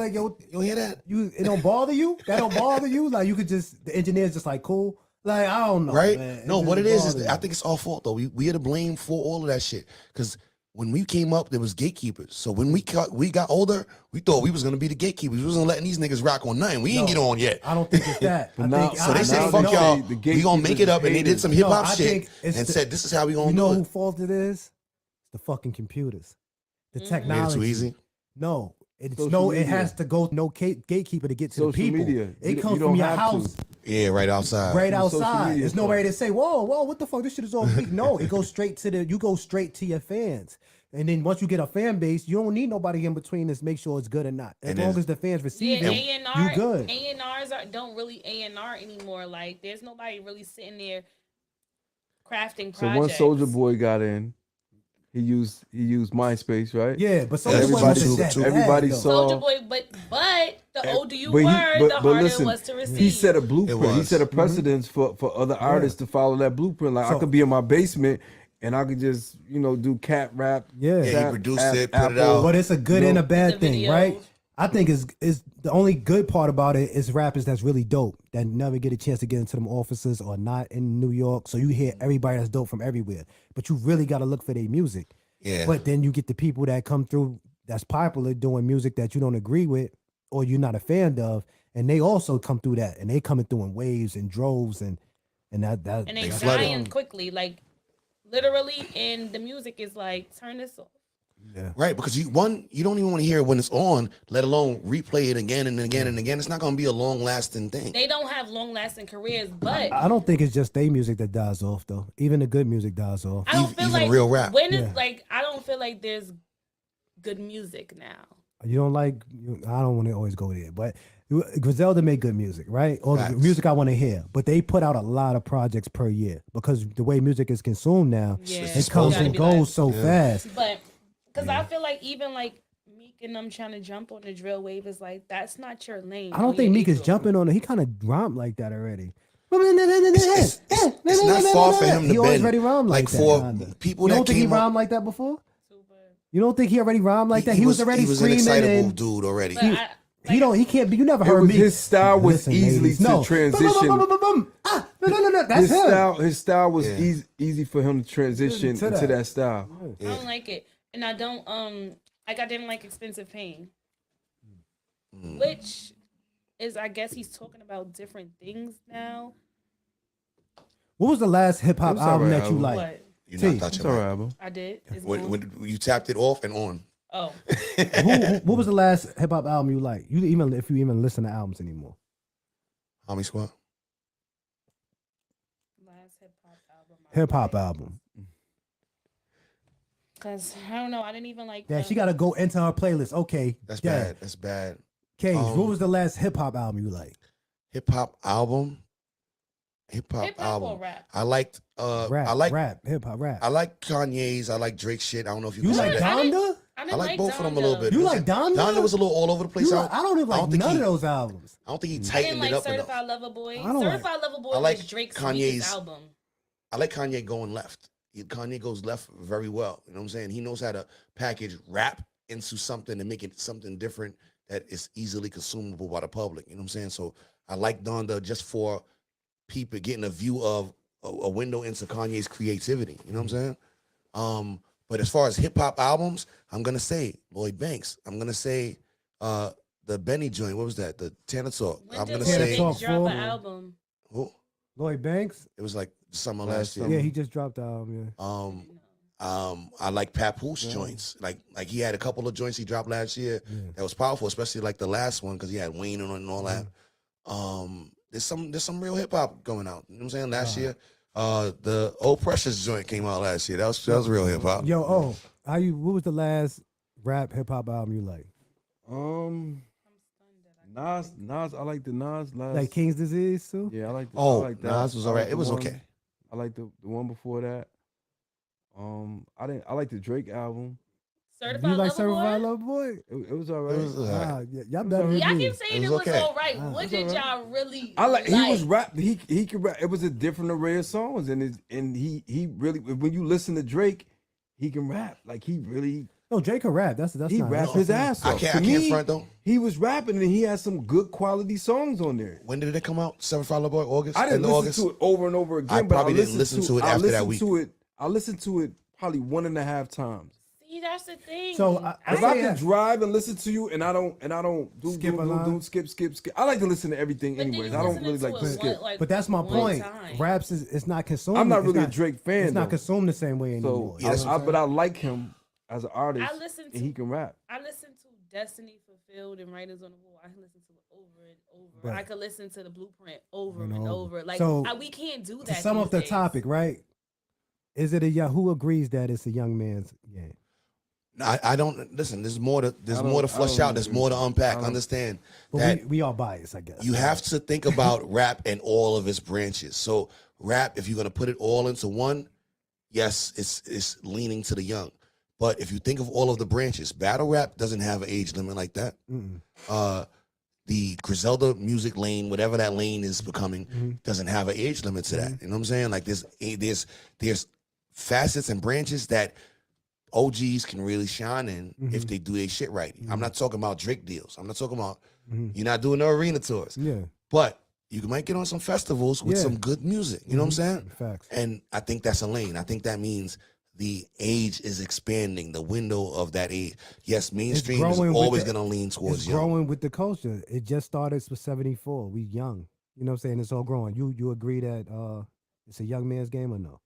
you hear that? it don't bother you? That don't bother you? Like, you could just, the engineer's just like, cool. Like, I don't know, Right? man. No, just what it is bothers me. I think it's our fault though. We are to blame for all of that shit. Because when we came up, there was gatekeepers. So when we got older, we thought we was gonna be the gatekeepers. We wasn't letting these niggas rock on nothing. We ain't get on yet. I don't think it's that. But I now- think, So they I said, think- fuck no. y'all, the we gonna make it up. And they did some hip hop I shit think it's and the- said, this is how we You gonna know do who it. fault it is? It's the fucking computers. The Made it technology. too easy. No. It's Social it media. has to go gatekeeper to get to Social the people. media. It You comes don't from your have house. to. Yeah, right outside. Right On social outside. media There's nobody to say, whoa, what the fuck? This shit is all beat. No, it goes straight to you go straight to your fans. And then once you get a fan base, you don't need nobody in between to make sure it's good or not. As And long then- as the fans receive Yeah, it, A&R, you good. A&Rs don't really A&R anymore. Like, there's nobody really sitting there crafting projects. So once Soldier Boy got in, he used MySpace, right? Yeah, but so everybody saw. Soldier Boy, but the older you But he- were, but- the but harder listen, it was to receive. He set a blueprint. It He was. set a precedence for other artists to follow that blueprint. Like I So- could be in my basement and I could just do cat rap. Yeah. Yeah, Zap, he produced app, it, put it Apple. out. But it's a good and a bad The thing, videos. right? I think is the only good part about it is rappers that's really dope that never get a chance to get into them offices or not in New York. So you hear everybody that's dope from everywhere, but you really got to look for their music. Yeah. But then you get the people that come through that's popular doing music that you don't agree with or you're not a fan of, and they also come through that, and they coming through in waves and droves, and that And they flooded. dying quickly, like literally. And the music is like, turn this off. yeah. Right, because you don't even want to hear it when it's on, let alone replay it again and again and again. It's not gonna be a long lasting thing. They don't have long lasting careers, but I don't think it's just their music that dies off though. Even the good music dies off. I don't feel even like real rap. when Yeah. it's like, I don't feel like there's good music now. You don't like. I don't want to always go there, but Griselda make good music, right? Or the Facts. music I want to hear. But they put out a lot of projects per year because the way music is consumed now, Yeah, it comes gotta and be goes like- so fast. But because I feel like even like Meek and them trying to jump on the drill wave is like, that's not your lane. I don't think Meek is jumping on it. He kind of rhymed like that already. It's not far for him to He always bend. already rhymed like that. for kinda. people You that don't think he came up, rhymed like that before? You don't think he already rhymed like that? He was already he was an screaming excitable and dude already. But he don't. He can't be. You never It heard was, Meek. his style was Listen, easily ladies, to no. transition. No. That's him. His style was Yeah. easy for him to transition To into that. that style. I don't like it. And I don't like, I didn't like Expensive Pain. Which is, I guess he's talking about different things now. What was the last hip hop It was album alright that you album. like? What? You're T, not It's touching all right. right, album. I did. It's When moved. you tapped it off and on. Oh. What was the last hip hop album you like? You even if you even listen to albums anymore? Homie Squad. Last hip hop album. Hip hop album. Because I don't know. I didn't even like. Yeah, the- she got to go into her playlist. Okay, That's yeah. bad. That's bad. Cage, what Um, was the last hip hop album you like? Hip hop album. Hip hop Hip-hop album. or rap? I liked rap, hip hop, rap. I like Kanye's. I like Drake's shit. I don't know if you You can like say that. Donda? I like both of them a little bit. You like Donda? Donda was a little all over the place. I don't even like think none he- of those albums. I don't think he I didn't tightened like it up Certified enough. Lover Boy. I don't like- Certified Lover Boy I like was Drake's Kanye's- weakest album. I like Kanye going left. Kanye goes left very well. You know what I'm saying? He knows how to package rap into something and make it something different that is easily consumable by the public. You know what I'm saying? So I like Donda just for people getting a view of a window into Kanye's creativity. You know what I'm saying? But as far as hip hop albums, I'm gonna say Lloyd Banks. I'm gonna say the Benny joint. What was that? The Tanner Talk. When I'm did gonna Lloyd say Banks drop Talk an 4? album? who? Lloyd Banks? It was like summer Last last year. summer. Yeah, he just dropped the album. Yeah. I like Papoose joints. Like he had a couple of joints he dropped last year that was powerful, especially like the last one because he had Wayne on it and all that. There's some real hip hop going out. You know what I'm saying? Last year, the Old Precious joint came out last year. That was real hip hop. Yo, what was the last rap hip hop album you like? Nas. I like the Nas last. Like King's Disease too? Yeah, I like. I Oh, like that. Nas was I alright. like It the was one- okay. I like the one before that. I like the Drake album. Certified You like Lover Certified Boy? Lover Boy? It was alright. It was alright. Nah, y'all better than Y'all me. keep saying It it was was okay. all right. What did y'all really I like. He was like? rap. He could rap. It was a different array of songs, and he really. When you listen to Drake, he can rap. Like he really. No, Drake can rap. That's He not rapped his ass I off. can't- To I can't me, front, though. He was rapping and he had some good quality songs on there. When did it come out? Certified Lover Boy, August? I didn't End of listen August? to it over and over again. I but probably didn't listened listen to it after that week. I listened to it probably 1.5 times. See, that's the thing. So If I can drive and listen to you and I don't do Skip a line? skip. I like to listen to everything But then anyways. you I don't listen really to like to it skip. one- like, But that's my one point. time. Raps it's not consumed. I'm not it's really a Drake fan. It's not though. consumed the same way So, anymore. Yeah, that's what I'm but I like him as an artist, I listen and he to can rap. I listen to Destiny Fulfilled and Writers on the Wall. I can listen to it over and over. But- I could listen to the Blueprint over And and over. over. Like So, we can't do to that. sum up these the days. topic, right? Is it who agrees that it's a young man's game? I don't listen. There's more to I flush don't out. There's agree. more to unpack. I don't- Understand But that we all biased, I guess. you have to think about rap and all of its branches. So rap, if you're gonna put it all into one, yes, it's leaning to the young. But if you think of all of the branches, battle rap doesn't have an age limit like that. The Griselda music lane, whatever that lane is becoming, doesn't have an age limit to that. You know what I'm saying? Like there's facets and branches that OGs can really shine in if they do their shit right. I'm not talking about Drake deals. I'm not talking about you're not doing no arena tours. Yeah. But you might get on some festivals with Yeah. some good music. You know what I'm saying? Facts. And I think that's a lane. I think that means the age is expanding, the window of that age. Yes, mainstream is growing with always the- going to lean towards It's young. growing with the culture. It just started with 74. We young. You know what I'm saying? It's all growing. You agree that it's a young man's game or no?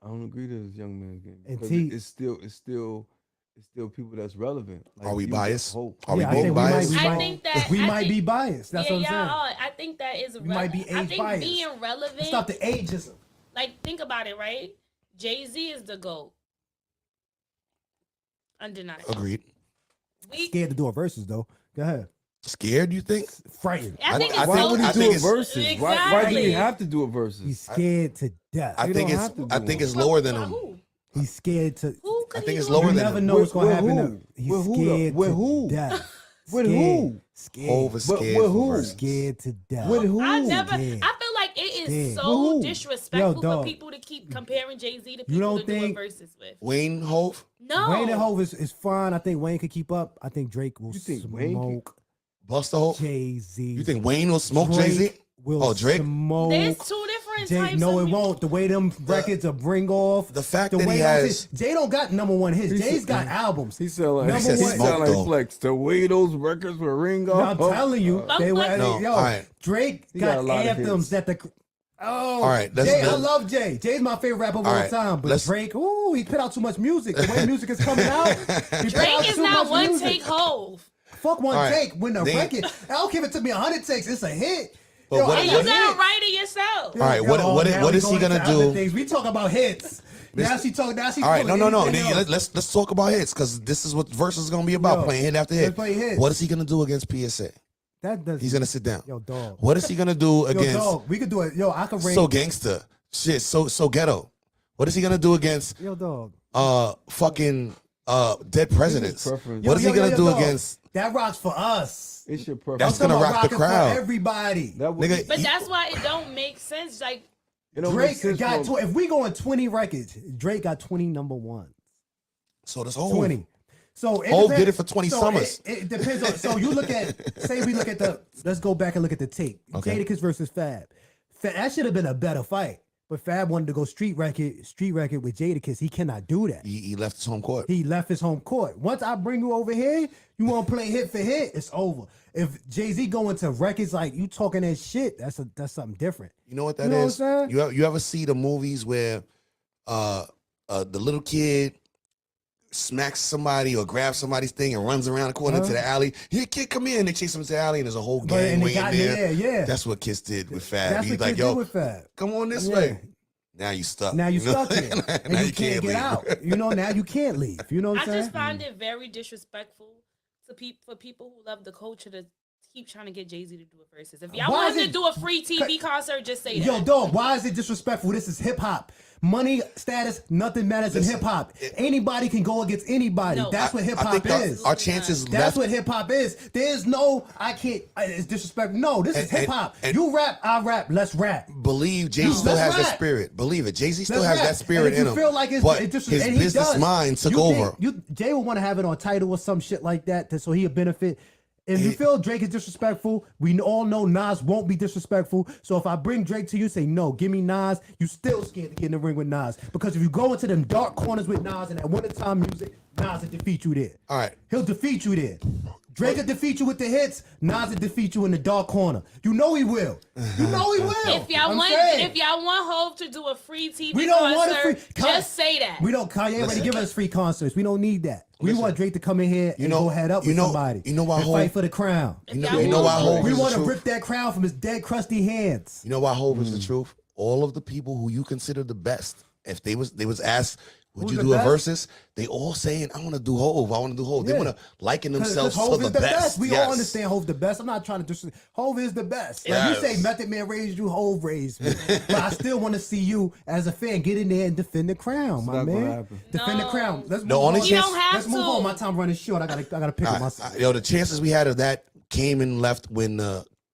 I don't agree that it's young man's game. And because T- it's still people that's relevant. Like, Are we you biased? hope- Are we I both think biased? We I might, think that we I might think- be biased. That's yeah, what I'm saying. y'all are. I think that is We might be I age think biased. being relevant. Stop the ageism. Like, think about it, right? Jay-Z is the GOAT. Undeniable. Agreed. We, Scared to do a verses though. Go ahead. Scared, you think? Frightened. I think I it's Why so would he I do think a it's- verses? Why do Exactly. he have to do a verses? He's scared to death. I You think don't it's have to I do think one. it's lower than Who? him. He's scared to. Who could I think he it's do lower You it? than never him. know what's gonna With happen. who? He's With who, though? scared With to who? death. With Scared. who? Scared. Over scared. with for who? verses. Scared to death. With who? I never. Scared. I feel like it is Scared. so Who? disrespectful Yo, for dog. people to keep comparing Jay-Z to You people don't to do think- verses with. Wayne Hove, No. Wayne and Hove is fine. I think Wayne could keep up. I think Drake will You think Wayne can- smoke Busta Hove. Jay-Z. You think Wayne will smoke Drake Jay-Z? will Oh, Drake? smoke There's two different Jay. types No, of it won't. The way them records will bring off. The fact the that way he those has- hits- Jay don't got number one hits. He Jay's said- got albums. He sound like, Number he one- sound like Though. Flex. The way those records were ring off. I'm telling you, they were. Flex- No, yo, all right. Drake He got got a lot of anthems hits. that the. Oh, All right, let's Jay, I do- love Jay. Jay's my favorite rapper of All all right, time. But let's- Drake, ooh, he put out too much music. The way music is coming out, he put out Drake is too not much one music. take Hove. Fuck one All right, take. When the then- record, I don't care if it took me 100 takes. It's a hit. But Yo, what- I And got you gotta hits. write it yourself. All right, what we is he going gonna to other do? things. We talk about hits. Now she talk. Now she. All right, no. anything else. Let's talk about hits because this is what versus is gonna be about. Yo, playing hit after hit. let's play hits. What is he gonna do against PSA? That does. He's gonna sit down. Yo, dog. What is he gonna do Yo, against? dog. We could do it. Yo, I could rank. So gangster. Shit. So ghetto. What is he gonna do against? Yo, dog. Fucking dead presidents. preference. What is he gonna do dog. against? That rocks for us. It's your preference. That's gonna I'm rock the rocking for crowd. everybody. That would, Nigga, But that's why it don't make sense. Like, it don't make Drake sense got. for- If we going 20 records, Drake got 20 number ones. so this whole 20. So Hov depends- did it for 20 so summers. It depends on. So you look at. Say we look at the. Let's go back and look at the tape. Okay. Jadakiss versus Fab. That should have been a better fight. But Fab wanted to go street record with Jadakiss. He cannot do that. he left his home court. He left his home court. Once I bring you over here, you want to play hit for hit, it's over. If Jay-Z going to records like you talking that shit, that's something different. You know what that You know what is? I'm saying? You ever see the movies where the little kid smacks somebody or grabs somebody's thing and runs around the corner to the alley? Here, kid, come in. And they chase him to the alley and there's a whole But- gang and they waiting got- there. yeah. That's what Kiss did with Fab. That's He's what like, kids yo, do with Fab. come on this Yeah. way. Now you stuck. Now you know? stuck here. and Now you can't get leave. out. You know, now you can't leave. You know what I I'm saying? just find it very disrespectful for people who love the culture to keep trying to get Jay-Z to do a versus. If y'all Why want is him to it- do a free TV concert, just say that. Yo, dog, why is it disrespectful? This is hip hop. Money, status, nothing matters in Listen, hip hop. Anybody can go against anybody. No, That's what hip I hop think is. our chances That's left. what hip hop is. There's no, I can't, it's disrespectful. No, this is And- hip hop. and- You rap, I rap, let's rap. Believe Jay No, still let's has that rap. spirit. Believe it. Jay-Z still Let's has rap. that spirit and if in you him. feel like it's, but it's his and he business does. mind took You over. think- Jay would want to have it on title or some shit like that so he'll benefit. If you feel Drake is disrespectful, we all know Nas won't be disrespectful. So if I bring Drake to you, say no, give me Nas. You still scared to get in the ring with Nas because if you go into them dark corners with Nas and that one-time music, Nas will defeat you there. All right. He'll defeat you there. Drake will defeat you with the hits. Nas will defeat you in the dark corner. You know he will. You know he will. If y'all I'm want, saying. if y'all want Hov to do a free TV We don't want a concert, free. just say that. We don't. Kanye already give us free concerts. We don't need that. We Listen. want Drake to come in here and go head up with somebody. You know why and Hov? fight for the crown. If You y'all know want why Hov- Hov We is the want to truth? rip that crown from his dead, crusty hands. You know why Hov is the truth? All of the people who you consider the best, if they was asked, would Who's you the do a best? versus? They all saying, I want to do Hov. I want to do Hov. They Yeah. want to liken 'Cause themselves to Hov the is the best. best. We Yes. all understand Hov the best. I'm not trying to just Hov is the best. Like Yes. you say, Method Man raised you, Hov raised me. But I still want to see you as a fan get in there and defend the crown, my not gonna man. happen. Defend the No. crown. Let's The move only on. You don't have Let's move to. on. My time running short. I gotta pick up myself. Yo, the chances we had of that came and left when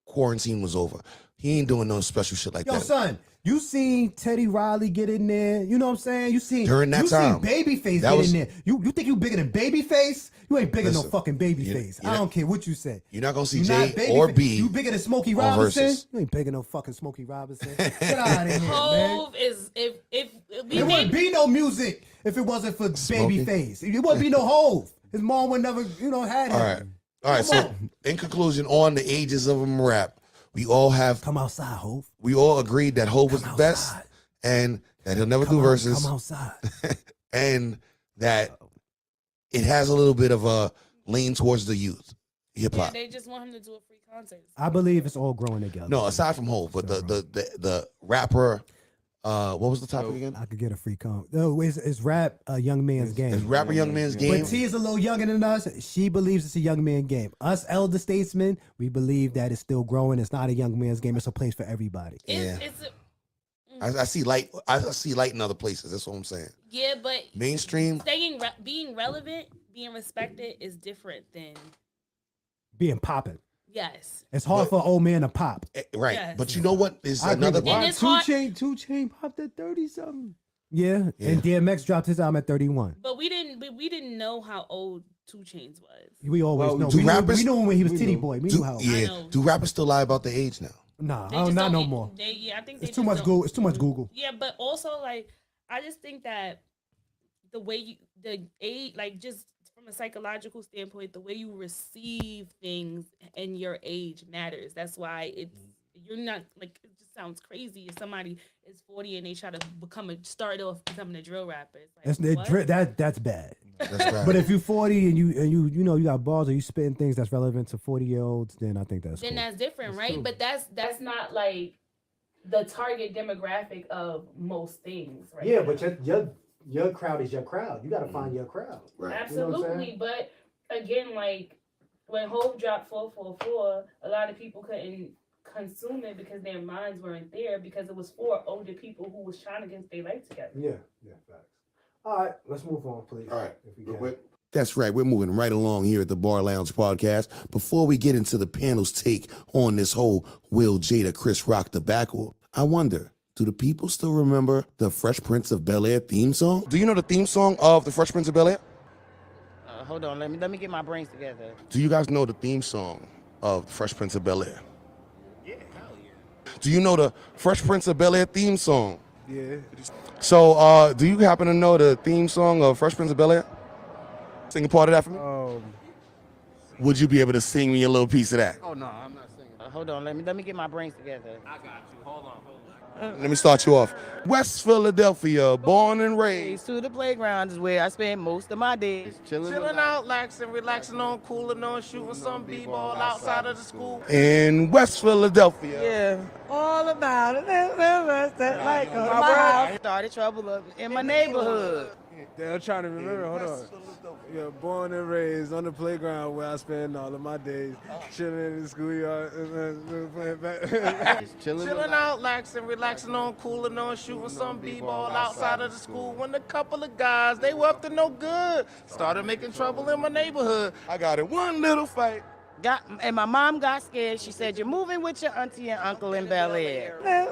quarantine was over. He ain't doing no special shit like Yo, that. son, you seen Teddy Riley get in there? You know what I'm saying? You seen During that time. seen Babyface That get was- in there. You think you bigger than Babyface? You ain't bigger than no Listen, fucking Babyface. you I know- don't care what you say. You're not gonna see You J not Babyface. or B. You bigger than Smokey on Robinson? Versus. You ain't bigger than no fucking Smokey Robinson. Get out of here, man. Hov is if we There wouldn't made, be no music if it wasn't for Smokey? Babyface. It wouldn't be no Hov. His mom would never, had him. All right. So, in conclusion, on the ages of him rap, we all Come outside, Hov. we all agreed that Hov was the Come best, outside. and that he'll never Come do out- verses, Come outside. and that it has a little bit of a lean towards the youth, hip yeah, hop. they just want him to do a free concert. I believe it's all growing together. No, aside from Hov, but the rapper, what was the topic again? I could get a free comp. No, it's rap a young man's game. It's rapper Young Man's Game. But T is a little younger than us. She believes it's a young man game. Us elder statesmen, we believe that it's still growing. It's not a young man's game. It's a place for everybody. Yeah. It's I see light. I see light in other places. That's what I'm saying. yeah, but Mainstream. being relevant, being respected is different than Being popping. yes. It's hard for an old man to pop. Right. Yes. But you know what is I agree another with that. And Why it's hard- Two Chain popped at 30 something. Yeah. And DMX dropped his album at 31. But we didn't know how old 2 Chains was. We always Well, know. do We rappers- knew him when he was we Titty knew. Boy. We knew how. Yeah. know. Do rappers still lie about their age now? Nah, They just not don't no get- more. I think they It's too just much don't- Google. It's too much Google. Yeah, but also like I just think that the way the age, like just from a psychological standpoint, the way you receive things and your age matters. That's why you're not like it just sounds crazy if somebody is 40 and they try to start off becoming a drill rapper. It's like, what? That's bad. That's right. But if you're 40 and you know you got balls or you spitting things that's relevant to 40-year-olds, then I think that's Then cool. that's different, right? cool. But that's not like the target demographic of most things, right? Yeah, but your crowd is your crowd. You got to find your crowd. Right. Absolutely, but again, like when Hope dropped 444, a lot of people couldn't consume it because their minds weren't there because it was for older people who was trying to get their life together. Yeah, facts. All right, let's move on, please. All right. If we can. That's right. We're moving right along here at the Bar Lounge podcast. Before we get into the panel's take on this whole Will Jada Chris Rock debacle, I wonder, do the people still remember the Fresh Prince of Bel-Air theme song? Do you know the theme song of the Fresh Prince of Bel-Air? Hold on, let me get my brains together. Do you guys know the theme song of the Fresh Prince of Bel-Air? Yeah, hell yeah. Do you know the Fresh Prince of Bel-Air theme song? Yeah. So, do you happen to know the theme song of Fresh Prince of Bel-Air? Sing a part of that for me? Would you be able to sing me a little piece of that? Oh no, I'm not singing. Hold on, let me get my brains together. I got you. Hold on. Let me start you off. West Philadelphia, born and raised. To the playground is where I spend most of my days. Chilling out, relaxing on, cooling on, shooting some b-ball outside of the school. In West Philadelphia. Yeah, all about it. Like I started trouble up in my neighborhood. I'm trying to remember. Hold on. Yeah, born and raised on the playground where I spend all of my days, chilling in the schoolyard, chilling out, relaxing on, cooling on, shooting some b-ball outside of the school. When a couple of guys, they were up to no good, started making trouble in my neighborhood. I got in one little fight. And my mom got scared. She said, "You're moving with your auntie and uncle in Bel Air." Like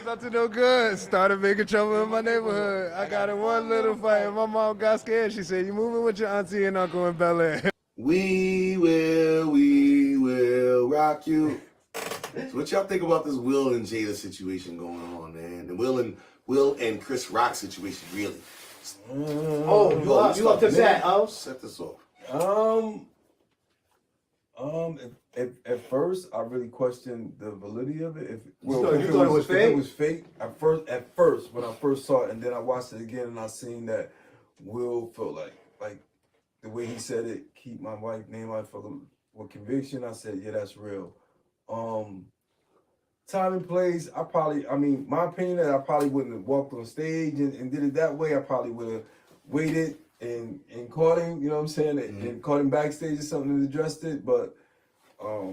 Up to no good, started making trouble in my neighborhood. I got in one little fight, and my mom got scared. She said, "You moving with your auntie and uncle in Bel Air." We will rock you. So what y'all think about this Will and Jada situation going on, man? The Will and Chris Rock situation, really. You up to bat? Set this off. At first, I really questioned the validity of it. You thought it was fake? If it was fake, at first, when I first saw it, and then I watched it again, and I seen that Will felt like the way he said it, keep my wife name out with conviction. I said, yeah, that's real. Time and place, my opinion that I probably wouldn't have walked on stage and did it that way. I probably would have waited and caught him, you know what I'm saying, and caught him backstage or something and addressed it, but I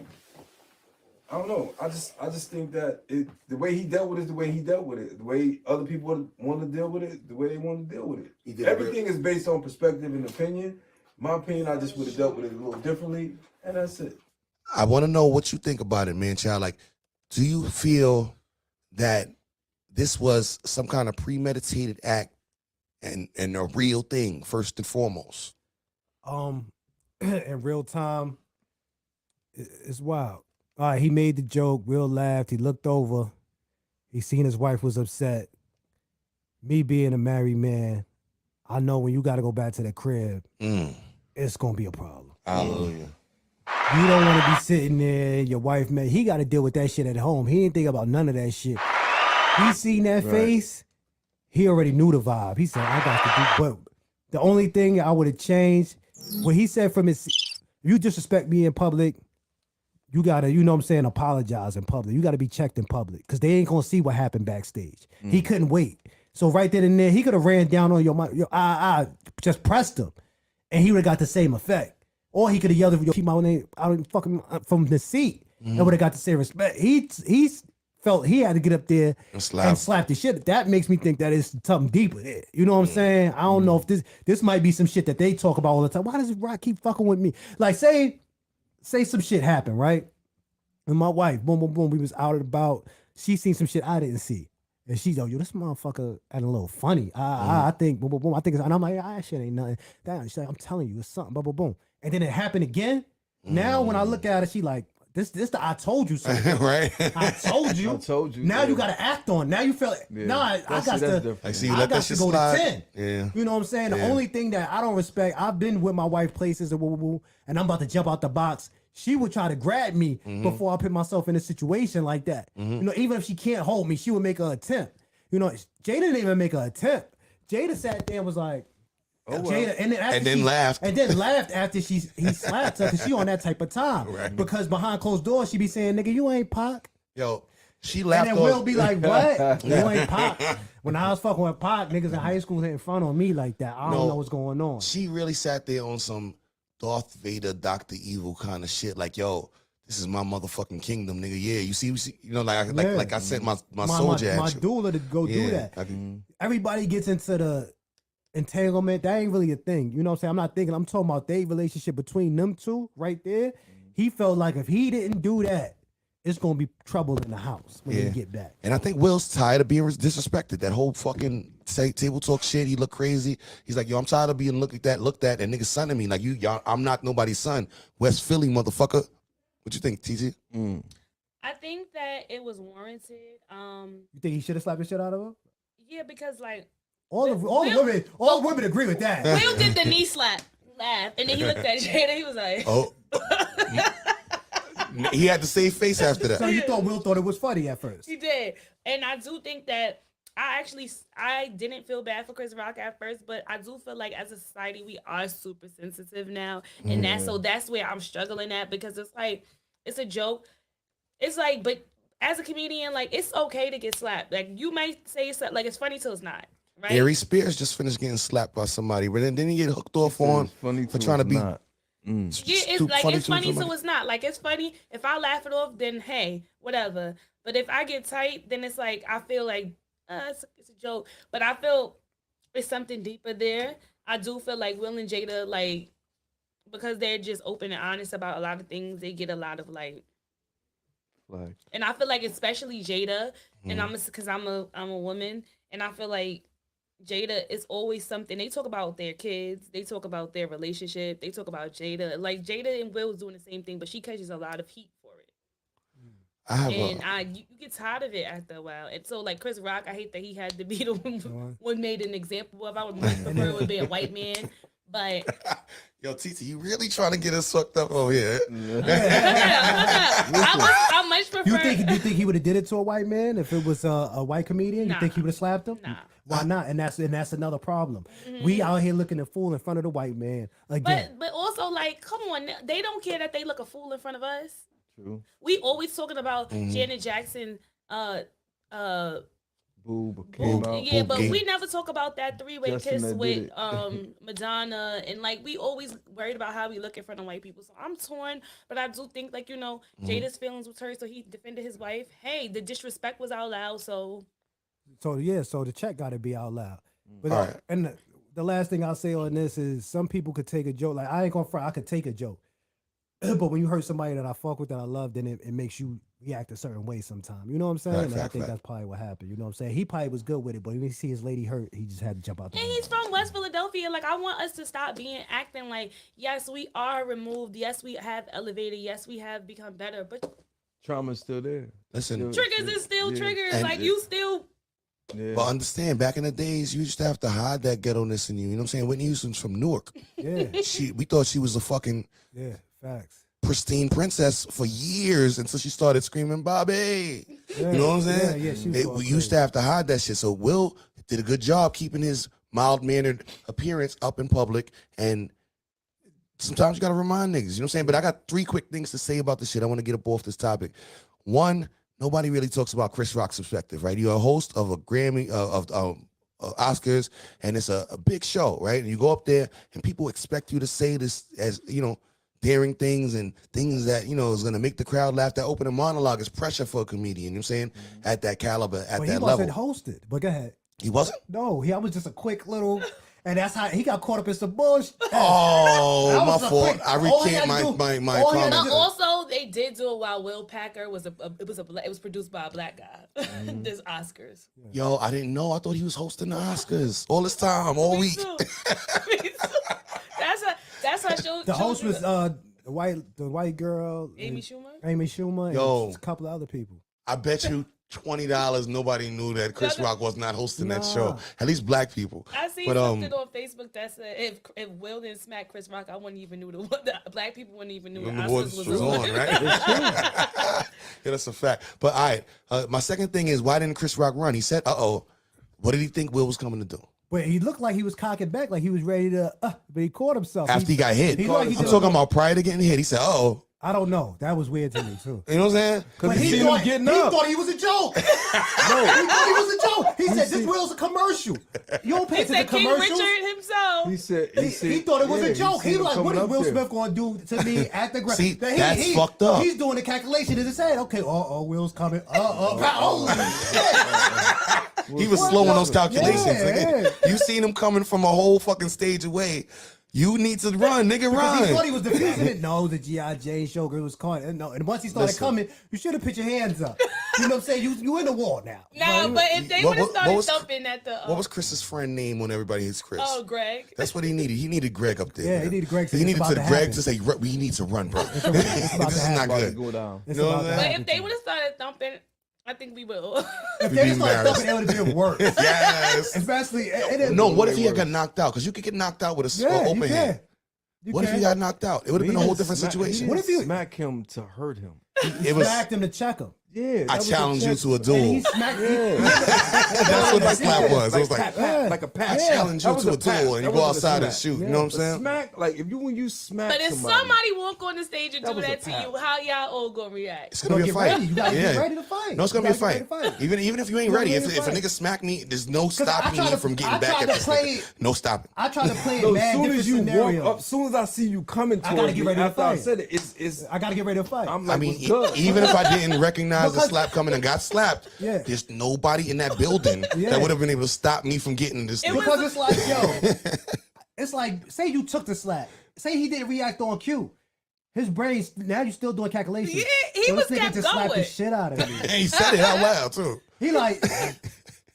don't know. I just think that the way he dealt with it, the way he dealt with it, the way other people want to deal with it, the way they want to deal with it. Everything is based on perspective and opinion. My opinion, I just would have dealt with it a little differently, and that's it. I want to know what you think about it, Manchild. Like, do you feel that this was some kind of premeditated act and a real thing, first and foremost? In real time, it's wild. All right, he made the joke. Will laughed. He looked over. He seen his wife was upset. Me being a married man, I know when you got to go back to the crib, it's gonna be a problem. Hallelujah. You don't want to be sitting there. Your wife, man, he got to deal with that shit at home. He didn't think about none of that shit. He seen that face. He already knew the vibe. He said, "I got to do." But the only thing I would have changed, what he said from his, you disrespect me in public, you gotta, you know what I'm saying, apologize in public. You gotta be checked in public because they ain't gonna see what happened backstage. He couldn't wait. So right then and there, he could have ran down on your just pressed him, and he would have got the same effect. Or he could have yelled, "Keep my name out fucking from the seat," and would have got the same respect. He felt he had to get up there and slap the shit. That makes me think that it's something deeper there. You know what I'm saying? I don't know if this might be some shit that they talk about all the time. Why does Rock keep fucking with me? Like, say some shit happened, right? And my wife, boom, boom, boom, we was out and about. She seen some shit I didn't see. And she's like, "Yo, this motherfucker acting a little funny. I think, boom, boom, boom. I think it's," and I'm like, "That shit ain't nothing." She's like, "I'm telling you, it's something, boom, boom, boom." And then it happened again. Now when I look at it, she like, this the I told you something. Right? I told you. I told you. Now you got to act on. Now you feel I got to. I see you I let got that to shit go slide. to 10. Yeah. You know what I'm saying? The only thing that I don't respect, I've been with my wife places and and I'm about to jump out the box. She would try to grab me before I put myself in a situation like that. You know, even if she can't hold me, she would make an attempt. You know, Jada didn't even make an attempt. Jada sat there and was like, Jada, and then laughed. And then laughed after he slapped her because she on that type of time. Right. Because behind closed doors, she be saying, "Nigga, you ain't Pac." Yo, she laughed. And then Will be like, "What? You ain't Pac." When I was fucking with Pac, niggas in high school hitting front on me like that. I don't know what's going on. She really sat there on some, Darth Vader, Dr. Evil kind of shit. Like, yo, this is my motherfucking kingdom, nigga. Yeah, you see, you know, like I sent my soldier at my you. doula to go do that. Everybody gets into the entanglement. That ain't really a thing. You know what I'm saying? I'm not thinking. I'm talking about their relationship between them two right there. He felt like if he didn't do that, it's gonna be trouble in the house when they get back. And I think Will's tired of being disrespected. That whole fucking table talk shit. He look crazy. He's like, yo, I'm tired of being looked at, and niggas son of me. Like y'all, I'm not nobody's son. West Philly, motherfucker. What you think, TT? I think that it was warranted. You think he should have slapped the shit out of her? Yeah, because like all women agree with that. Will did the knee slap, laugh, and then he looked at Jada. He was like, oh. He had the same face after that. So you thought Will thought it was funny at first? He did, and I do think that I didn't feel bad for Chris Rock at first, but I do feel like as a society we are super sensitive now, and that's where I'm struggling at, because it's like it's a joke. It's like, but as a comedian, like it's okay to get slapped. Like you might say it's like it's funny till it's not. Right? Ari Spears just finished getting slapped by somebody, but then he get hooked off on for trying to be. Yeah, it's like it's funny, so it's not. Like it's funny. If I laugh it off, then hey, whatever. But if I get tight, then it's like I feel like it's a joke. But I feel it's something deeper there. I do feel like Will and Jada, like, because they're just open and honest about a lot of things, they get a lot of like. And I feel like especially Jada, and because I'm a woman, and I feel like Jada is always something. They talk about their kids, they talk about their relationship, they talk about Jada. Like Jada and Will is doing the same thing, but she catches a lot of heat for it. You get tired of it after a while. And so like Chris Rock, I hate that he had to be the one made an example of. I would much prefer it would be a white man. But yo, Titi, you really trying to get us sucked up over here? I much prefer. You think he would have did it to a white man if it was a white comedian? Nah. You think he would have slapped him? Nah. Why not? And that's another problem. We out here looking a fool in front of the white man again. But also like, come on, they don't care that they look a fool in front of us. True. We always talking about Janet Jackson. Boob came out. Yeah, but game. we never talk about that three-way Justin kiss that with did Madonna, and like we always worried about how we look in front of white people. So I'm torn, but I do think like Jada's feelings was hurt, so he defended his wife. Hey, the disrespect was out loud, so the check got to be out loud. But and the last thing I'll say on this is some people could take a joke. Like I ain't gonna front, I could take a joke, but when you hurt somebody that I fuck with that I love, then it makes you react a certain way sometimes. You know what I'm saying? I think that's probably what happened. You know what I'm saying? He probably was good with it, but when he see his lady hurt, he just had to jump out the and window. he's from West Philadelphia. Like I want us to stop acting like, yes, we are removed, yes, we have elevated, yes, we have become better, but Trauma's still there. Listen, triggers is still triggers. And like you still. Yeah. But understand, back in the days, you used to have to hide that ghetto-ness in you. You know what I'm saying? Whitney Houston's from Newark. Yeah, We thought she was a fucking facts. pristine princess for years until she started screaming, Bobby. Yeah, you know what I'm saying? Yeah, she was We used to have to hide that shit. So Will did a good job keeping his mild-mannered appearance up in public. And sometimes you got to remind niggas. You know what I'm saying? But I got 3 quick things to say about this shit. I want to get up off this topic. One, nobody really talks about Chris Rock's perspective, right? You're a host of a Grammy, of Oscars, and it's a big show, right? And you go up there, and people expect you to say this as, daring things and things that, is going to make the crowd laugh. That opening monologue is pressure for a comedian, you know what I'm saying? At that caliber, at that level. He wasn't hosted, but go ahead. He wasn't? No, I was just a quick little, and that's how he got caught up in some bullshit. Oh, my fault. I recant my comment. But also, they did do it while Will Packer was it was produced by a black guy. This Oscars. Yo, I didn't know. I thought he was hosting the Oscars all this time, all week. That's how show. The host was the white girl, Amy Schumer. Yo, and a couple of other people. I bet you $20 nobody knew that Chris Rock was not hosting that show. At least black people. I seen something on Facebook that said if Will didn't smack Chris Rock, I wouldn't even knew the black people wouldn't even knew the Oscars was on. Right? Yeah, that's a fact. But all right, my second thing is, why didn't Chris Rock run? He said, what did he think Will was coming to do? But he looked like he was cocking back, like he was ready to, but he caught himself. After he got hit. I'm talking about prior to getting hit. He said, I don't know. That was weird to me, too. You know what I'm saying? Because he thought he was a joke. He thought he was a joke. He said, this Will's a commercial. You don't pay attention to commercials. King Richard himself. He said He thought it was a joke. He like, what is Will Smith going to do to me at the ground? See, that's fucked up. He's doing the calculation in his head. Okay, Will's coming. He was slow on those calculations. Yeah, nigga. You seen him coming from a whole fucking stage away. You need to run, nigga, run. He thought he was defusing it. No, the G.I. Jane showgirl was caught. No, and once he started coming, you should have put your hands up. You know what I'm saying? You in the wall now. No, but if they would have started thumping at the... what was Chris's friend name when everybody hates Chris? Oh, Greg. That's what he needed. He needed Greg up there. Yeah, man. he needed Greg. He needed Greg to say, we need to run, bro. This is not good. Go down. You know what I'm But saying? if they would have started thumping, I think we will. If they just started thumping, it would have been worse. Yes. Especially, No, what if he had got knocked out? Because you could get knocked out with a open hand. What if he got knocked out? It would have been a whole different situation. What if you smack him to hurt him? It was. Smacked him to check him. Yeah, I challenge you to a And duel. he smacked That's what the slap was. It was like, like a pat. I challenge you to a duel, and you go outside and shoot. You know what I'm saying? Smack, like when you smack. But if somebody walk on the stage and do was that a to pat. you, how y'all all gonna react? It's gonna be a get fight. ready. You gotta get ready to fight. No, it's gonna be a fight. fight. Even if you ain't You ready, gotta if get a ready to nigga smack me, there's no I stopping tried me to- from I getting back tried at to this play- nigga. No stopping. I tried to play No, mad as soon different as you scenarios. walk up, as soon as I see you coming I gotta towards get me ready to after I fight. said it, it's I gotta get ready to fight. I'm I like, mean, what's good? even if I didn't recognize the Because- slap coming and got slapped, Yeah. there's nobody in that building Yeah. that would have been able to stop me from getting this. It was- Because it's like, yo, it's like, say you took the slap. Say he didn't react on cue. His brain's, now you're still doing calculations. Yeah, he so was this nigga kept just slapped the going. shit out of me. And he said it out loud too. He like,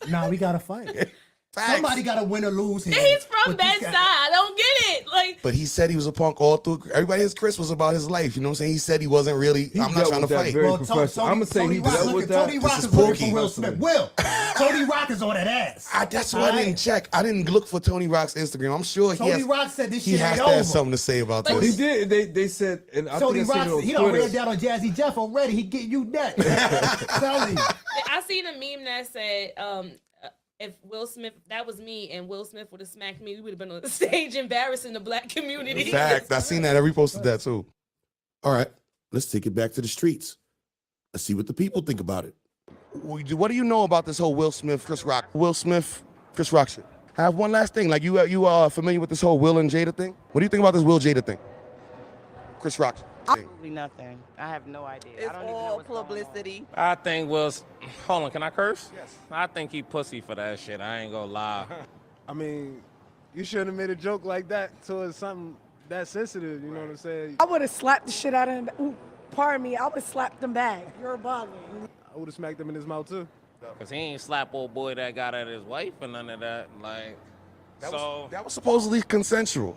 nah, we gotta fight. Facts. Somebody gotta win or lose here. He's from But that this side. guy- I don't get it. Like, But he said he was a punk all through. Everybody, his Chris was about his life. You know what I'm saying? He said he wasn't really. I'm not dealt trying to with that fight. very Well, professional. I'm gonna say Tony he Rock, dealt look with at that. Tony Rock This is is looking spooky. for Will Smith. Will, Tony Rock is on that ass. That's why I didn't check. I didn't look for Tony Rock's Instagram. I'm sure Tony Rock said this he shit has ain't to have over. something to say about But He this. did. They said, and I Tony think I seen it Rock, on he done Twitter. ran down on Jazzy Jeff already. He getting you next. Tell you. I seen a meme that said, if Will Smith, that was me, and Will Smith would have smacked me, we would have been on the stage embarrassing the black community. Fact. I seen that. I reposted that too. All right, let's take it back to the streets. Let's see what the people think about it. What do you know about this whole Will Smith, Chris Rock shit? I have one last thing. Like you are familiar with this whole Will and Jada thing? What do you think about this Will Jada thing? Chris Rock thing. Absolutely nothing. I have no idea. It's I don't even know all what's going on. publicity. I think Will's. Hold on, can I curse? Yes. I think he pussy for that shit. I ain't gonna lie. I mean, you shouldn't have made a joke like that towards something that sensitive, you know what I'm saying? I would have slapped the shit out of him. Ooh, pardon me. I would have slapped him back. You're bugging. I would have smacked him in his mouth too. Cause he ain't slap old boy that got at his wife and none of that. Like, That was was supposedly consensual.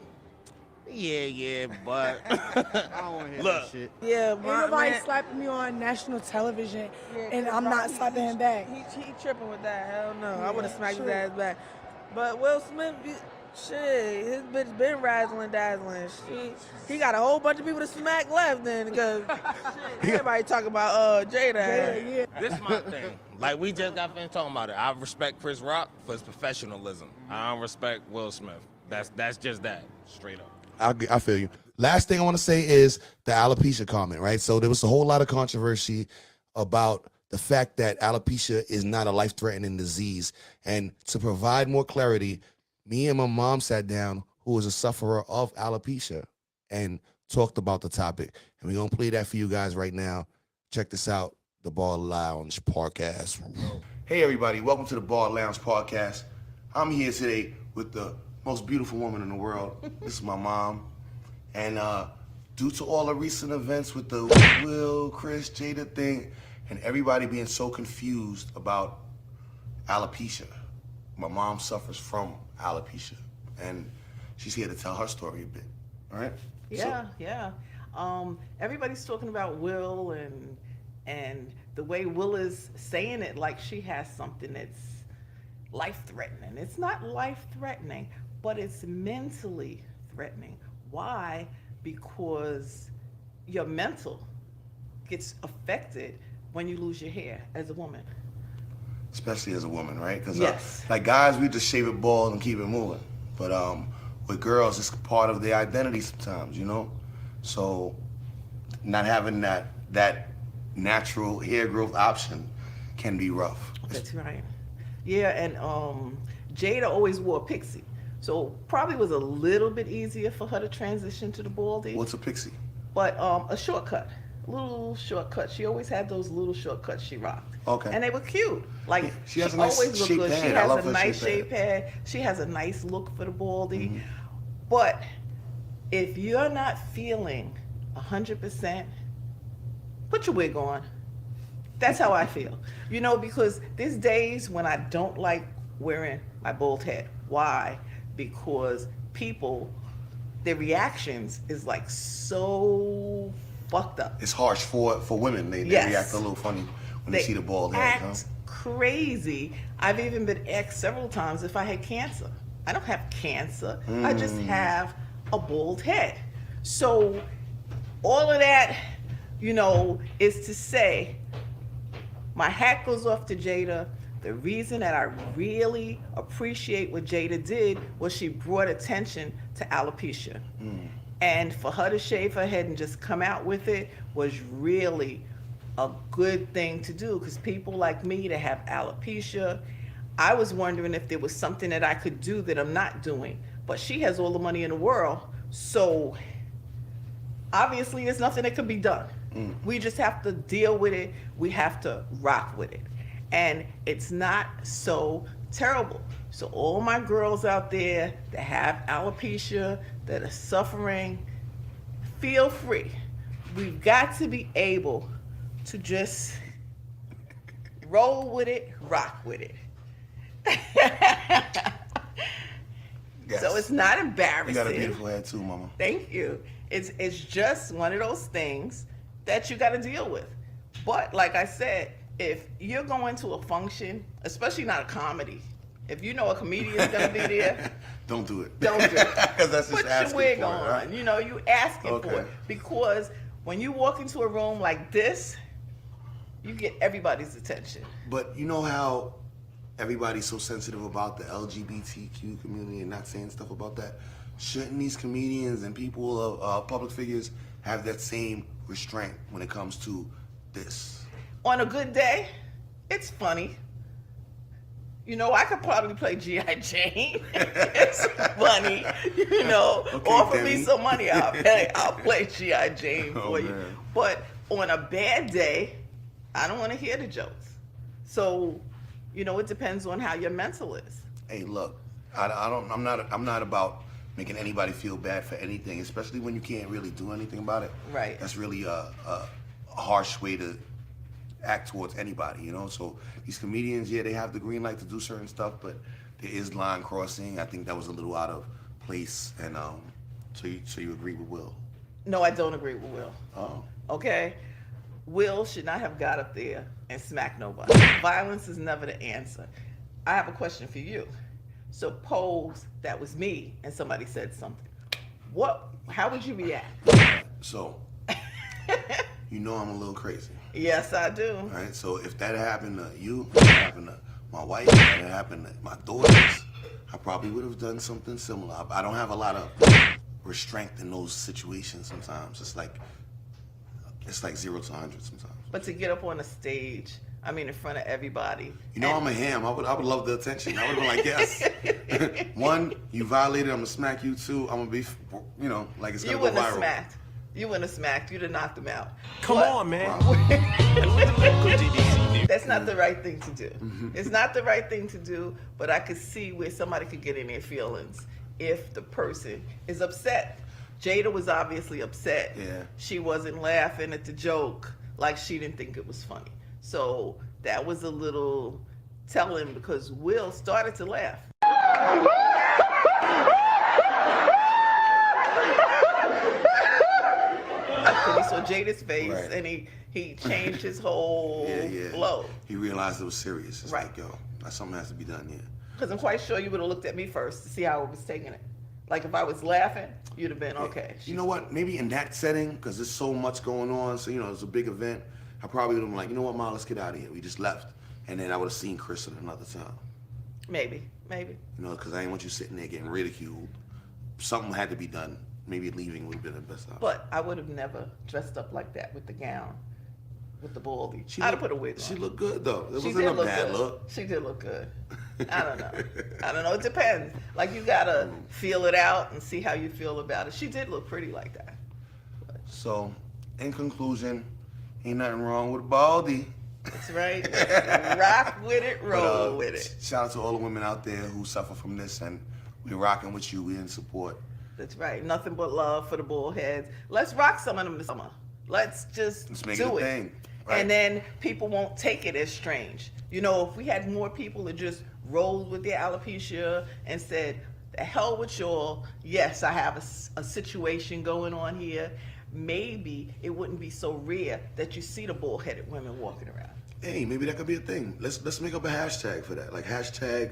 yeah, but I don't want to hear Look. that shit. Yeah, Ain't nobody man. slapping me on national television, and Chris I'm Rock, not slapping him back. He tripping with that. Hell no. I would have Yeah, smacked sure. his ass back. But Will Smith, shit, his bitch been razzling dazzling. He got a whole bunch of people to smack left then because everybody talk about Jada. Yeah. this is my thing. Like we just got finished talking about it. I respect Chris Rock for his professionalism. I don't respect Will Smith. That's just that, straight up. I feel you. Last thing I want to say is the alopecia comment, right? So there was a whole lot of controversy about the fact that alopecia is not a life-threatening disease. And to provide more clarity, me and my mom sat down, who is a sufferer of alopecia, and talked about the topic. And we're going to play that for you guys right now. Check this out, the Bar Lounge Podcast. Hey, everybody. Welcome to the Bar Lounge Podcast. I'm here today with the most beautiful woman in the world. This is my mom. And due to all the recent events with the Will, Chris, Jada thing, and everybody being so confused about alopecia, my mom suffers from alopecia. And she's here to tell her story a bit. All right? Yeah. Everybody's talking about Will and the way Will is saying it like she has something that's life-threatening. It's not life-threatening, but it's mentally threatening. Why? Because your mental gets affected when you lose your hair as a woman. Especially as a woman, right? Because Yes. like guys, we just shave it bald and keep it moving. But with girls, it's part of their identity sometimes, you know? So not having that natural hair growth option can be rough. That's right. Yeah, and Jada always wore a pixie. So probably was a little bit easier for her to transition to the baldy. What's a pixie? But a shortcut, a little shortcut. She always had those little shortcuts she rocked. Okay. And they were cute. Like She has a nice always looked shaped good. She head. I has love a her nice shaped shape head. She has a nice look for the baldy. But if you're not feeling 100%, put your wig on. That's how I feel. You know, because there's days when I don't like wearing my bald head. Why? Because people, their reactions is like so fucked up. It's harsh for women. They react a little funny when they see the bald head. Act crazy. I've even been asked several times if I had cancer. I don't have cancer. I just have a bald head. So all of that, you know, is to say, my hat goes off to Jada. The reason that I really appreciate what Jada did was she brought attention to alopecia. And for her to shave her head and just come out with it was really a good thing to do, because people like me that have alopecia, I was wondering if there was something that I could do that I'm not doing. But she has all the money in the world, so obviously there's nothing that could be done. We just have to deal with it. We have to rock with it. And it's not so terrible. So all my girls out there that have alopecia, that are suffering, feel free. We've got to be able to just roll with it, rock with it. So it's not embarrassing. You got a beautiful head too, Mama. Thank you. It's just one of those things that you got to deal with. But like I said, if you're going to a function, especially not a comedy, if you know a comedian's gonna be there, don't do it. Don't do it. Because that's just Put asking your wig for on. it, right? You know, you asking Okay. for it. Because when you walk into a room like this, you get everybody's attention. But you know how everybody's so sensitive about the LGBTQ community and not saying stuff about that? Shouldn't these comedians and people of public figures have that same restraint when it comes to this? On a good day, it's funny. You know, I could probably play G.I. Jane. It's funny. You know, Okay, offer Demi. me some money, I'll play G.I. Jane for you. Man. But on a bad day, I don't want to hear the jokes. So, you know, it depends on how your mental is. Hey, look, I'm not about making anybody feel bad for anything, especially when you can't really do anything about it. Right. That's really a harsh way to act towards anybody, you know? So these comedians, yeah, they have the green light to do certain stuff, but there is line crossing. I think that was a little out of place, and so you agree with Will? No, I don't agree with Will. Oh. Okay? Will should not have got up there and smacked nobody. Violence is never the answer. I have a question for you. Suppose that was me and somebody said something. How would you react? So, you know I'm a little crazy. Yes, I do. All right, so if that happened to you, if that happened to my wife, if that happened to my daughters, I probably would have done something similar. I don't have a lot of restraint in those situations sometimes. It's like 0 to 100 sometimes. But to get up on a stage, I mean, in front of everybody. You know, I'm a ham. I would love the attention. I would have been like, yes. One, you violated, I'm gonna smack you. Two, I'm gonna be, you know, like it's gonna go viral. You wouldn't have smacked. You wouldn't have smacked. You'd have knocked him out. Come on, man. That's not the right thing to do. It's not the right thing to do, but I could see where somebody could get in their feelings if the person is upset. Jada was obviously upset. Yeah. She wasn't laughing at the joke like she didn't think it was funny. So that was a little telling, because Will started to laugh. He saw Jada's face, Right. and he changed his whole flow. He realized it was serious. It's Right. like, yo, something has to be done here. Because I'm quite sure you would have looked at me first to see how I was taking it. Like if I was laughing, you'd have been okay. You know what? Maybe in that setting, because there's so much going on, so, you know, it's a big event, I probably would have been like, you know what, Ma, let's get out of here. We just left. And then I would have seen Chris at another time. Maybe. You know, because I didn't want you sitting there getting ridiculed. Something had to be done. Maybe leaving would have been the best option. But I would have never dressed up like that with the gown, with the baldy. I'd have put a wig on. She looked good, though. It She wasn't did a look bad good. look. She did look good. I don't know. It depends. Like, you gotta feel it out and see how you feel about it. She did look pretty like that. So, in conclusion, ain't nothing wrong with Baldy. That's right. Rock with it, roll with it. Shout out to all the women out there who suffer from this, and we're rocking with you. We're in support. That's right. Nothing but love for the bullheads. Let's rock some of them this summer. Let's make do it a thing. Right. And then people won't take it as strange. You know, if we had more people that just rolled with their alopecia and said, the hell with y'all, yes, I have a situation going on here, maybe it wouldn't be so rare that you see the bullheaded women walking around. Hey, maybe that could be a thing. Let's make up a hashtag for that. Like hashtag,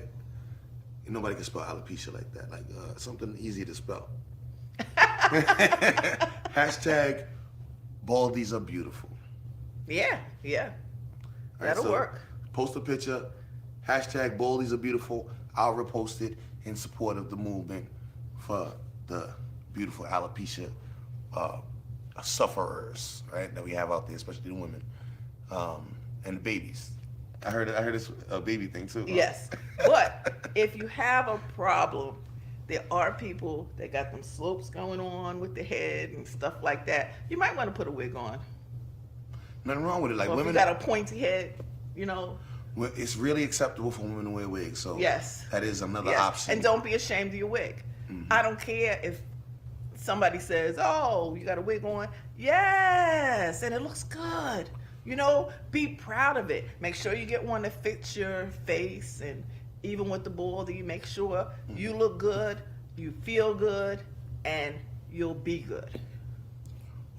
nobody can spell alopecia like that. Like something easy to spell. Hashtag, baldies are beautiful. Yeah. That'll work. Post a picture, hashtag baldies are beautiful. I'll repost it in support of the movement for the beautiful alopecia sufferers, right, that we have out there, especially the women, and the babies. I heard this baby thing too. Yes, but if you have a problem, there are people that got them slopes going on with the head and stuff like that. You might want to put a wig on. Nothing wrong with it. Like, or if women you got a pointy head, you know. Well, it's really acceptable for women to wear wigs, so yes, that is another option. And don't be ashamed of your wig. Mm-hmm. I don't care if somebody says, "Oh, you got a wig on." Yes, and it looks good. You know, be proud of it. Make sure you get one that fits your face, and even with the baldy, make sure you look good, you feel good, and you'll be good.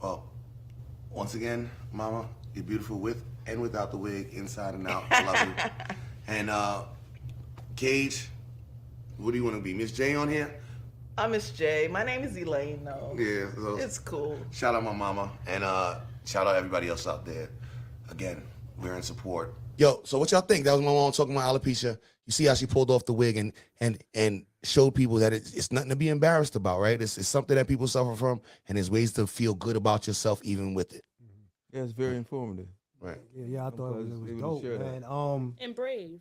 Well, once again, Mama, you're beautiful with and without the wig, inside and out. I love you. And Cage, what do you want to be? Miss J on here? I'm Miss J. My name is Elaine, though. Yeah. So it's cool. Shout out my mama, and shout out everybody else out there. Again, we're in support. Yo, so what y'all think? That was my mom talking about alopecia. You see how she pulled off the wig and showed people that it's nothing to be embarrassed about, right? It's something that people suffer from, and there's ways to feel good about yourself even with it. Yeah, it's very informative. Right. Yeah, I thought it was dope, man. And brave.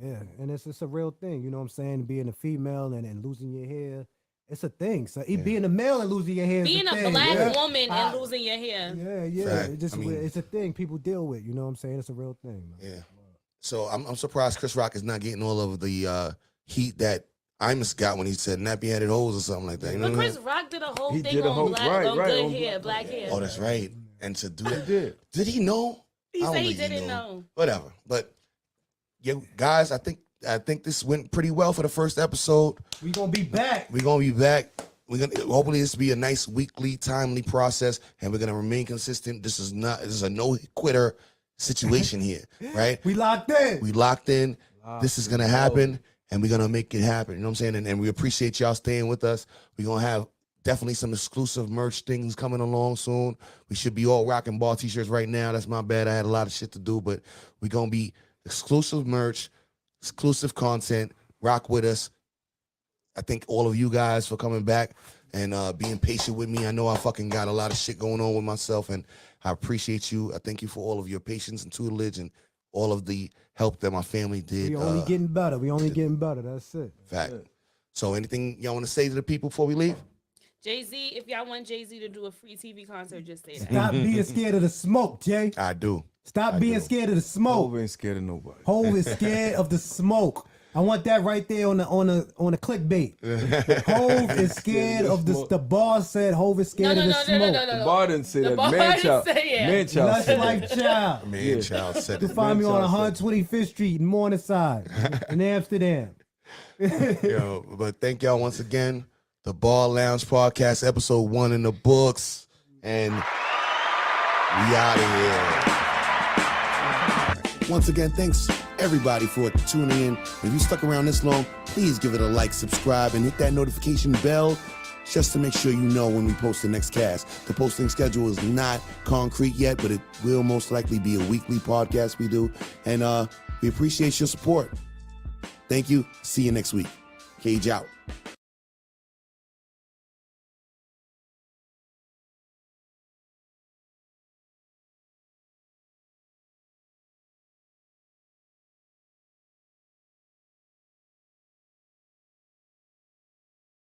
Yeah, and it's a real thing, you know what I'm saying? Being a female and losing your hair, it's a thing. So being a male and losing your hair, being is a thing, black woman and losing your hair. Yeah. It's a thing people deal with. You know what I'm saying? It's a real thing. Man. Yeah. So I'm surprised Chris Rock is not getting all of the heat that Imus got when he said nappy-headed hoes or something like that. You know but Chris Rock did a whole thing on good hair, black hair. Oh, that's right. And to do that, did he know? He said he didn't know. Whatever. But yeah, guys, I think this went pretty well for the first episode. We're gonna be back. We're gonna be back. Hopefully this will be a nice weekly, timely process, and we're gonna remain consistent. This is a no quitter situation here, right? We locked in. This is gonna happen, and we're gonna make it happen. You know what I'm saying? And we appreciate y'all staying with us. We're gonna have definitely some exclusive merch things coming along soon. We should be all rocking ball t-shirts right now. That's my bad. I had a lot of shit to do, but we're gonna be exclusive merch, exclusive content. Rock with us. I thank all of you guys for coming back and being patient with me. I know I fucking got a lot of shit going on with myself, and I appreciate you. I thank you for all of your patience and tutelage and all of the help that my family did. We only getting better. That's it. Fact. So anything y'all want to say to the people before we leave? Jay-Z, if y'all want Jay-Z to do a free TV concert, just say that. Stop being scared of the smoke, Jay. I do. Stop being scared of the smoke. Hov ain't scared of nobody. Hov is scared of the smoke. I want that right there on the clickbait. Hov is scared of the bar said Hov is scared of the smoke. The bar didn't say that. Manchild Lush said Life Child. Manchild said You it. can find me on 125th Street in Morningside in Amsterdam. Yo, but thank y'all once again. The Bar Lounge Podcast, episode 1 in the books. And we out of here. Once again, thanks everybody for tuning in. If you stuck around this long, please give it a like, subscribe, and hit that notification bell just to make sure you know when we post the next cast. The posting schedule is not concrete yet, but it will most likely be a weekly podcast we do. And we appreciate your support. Thank you. See you next week. Cage out.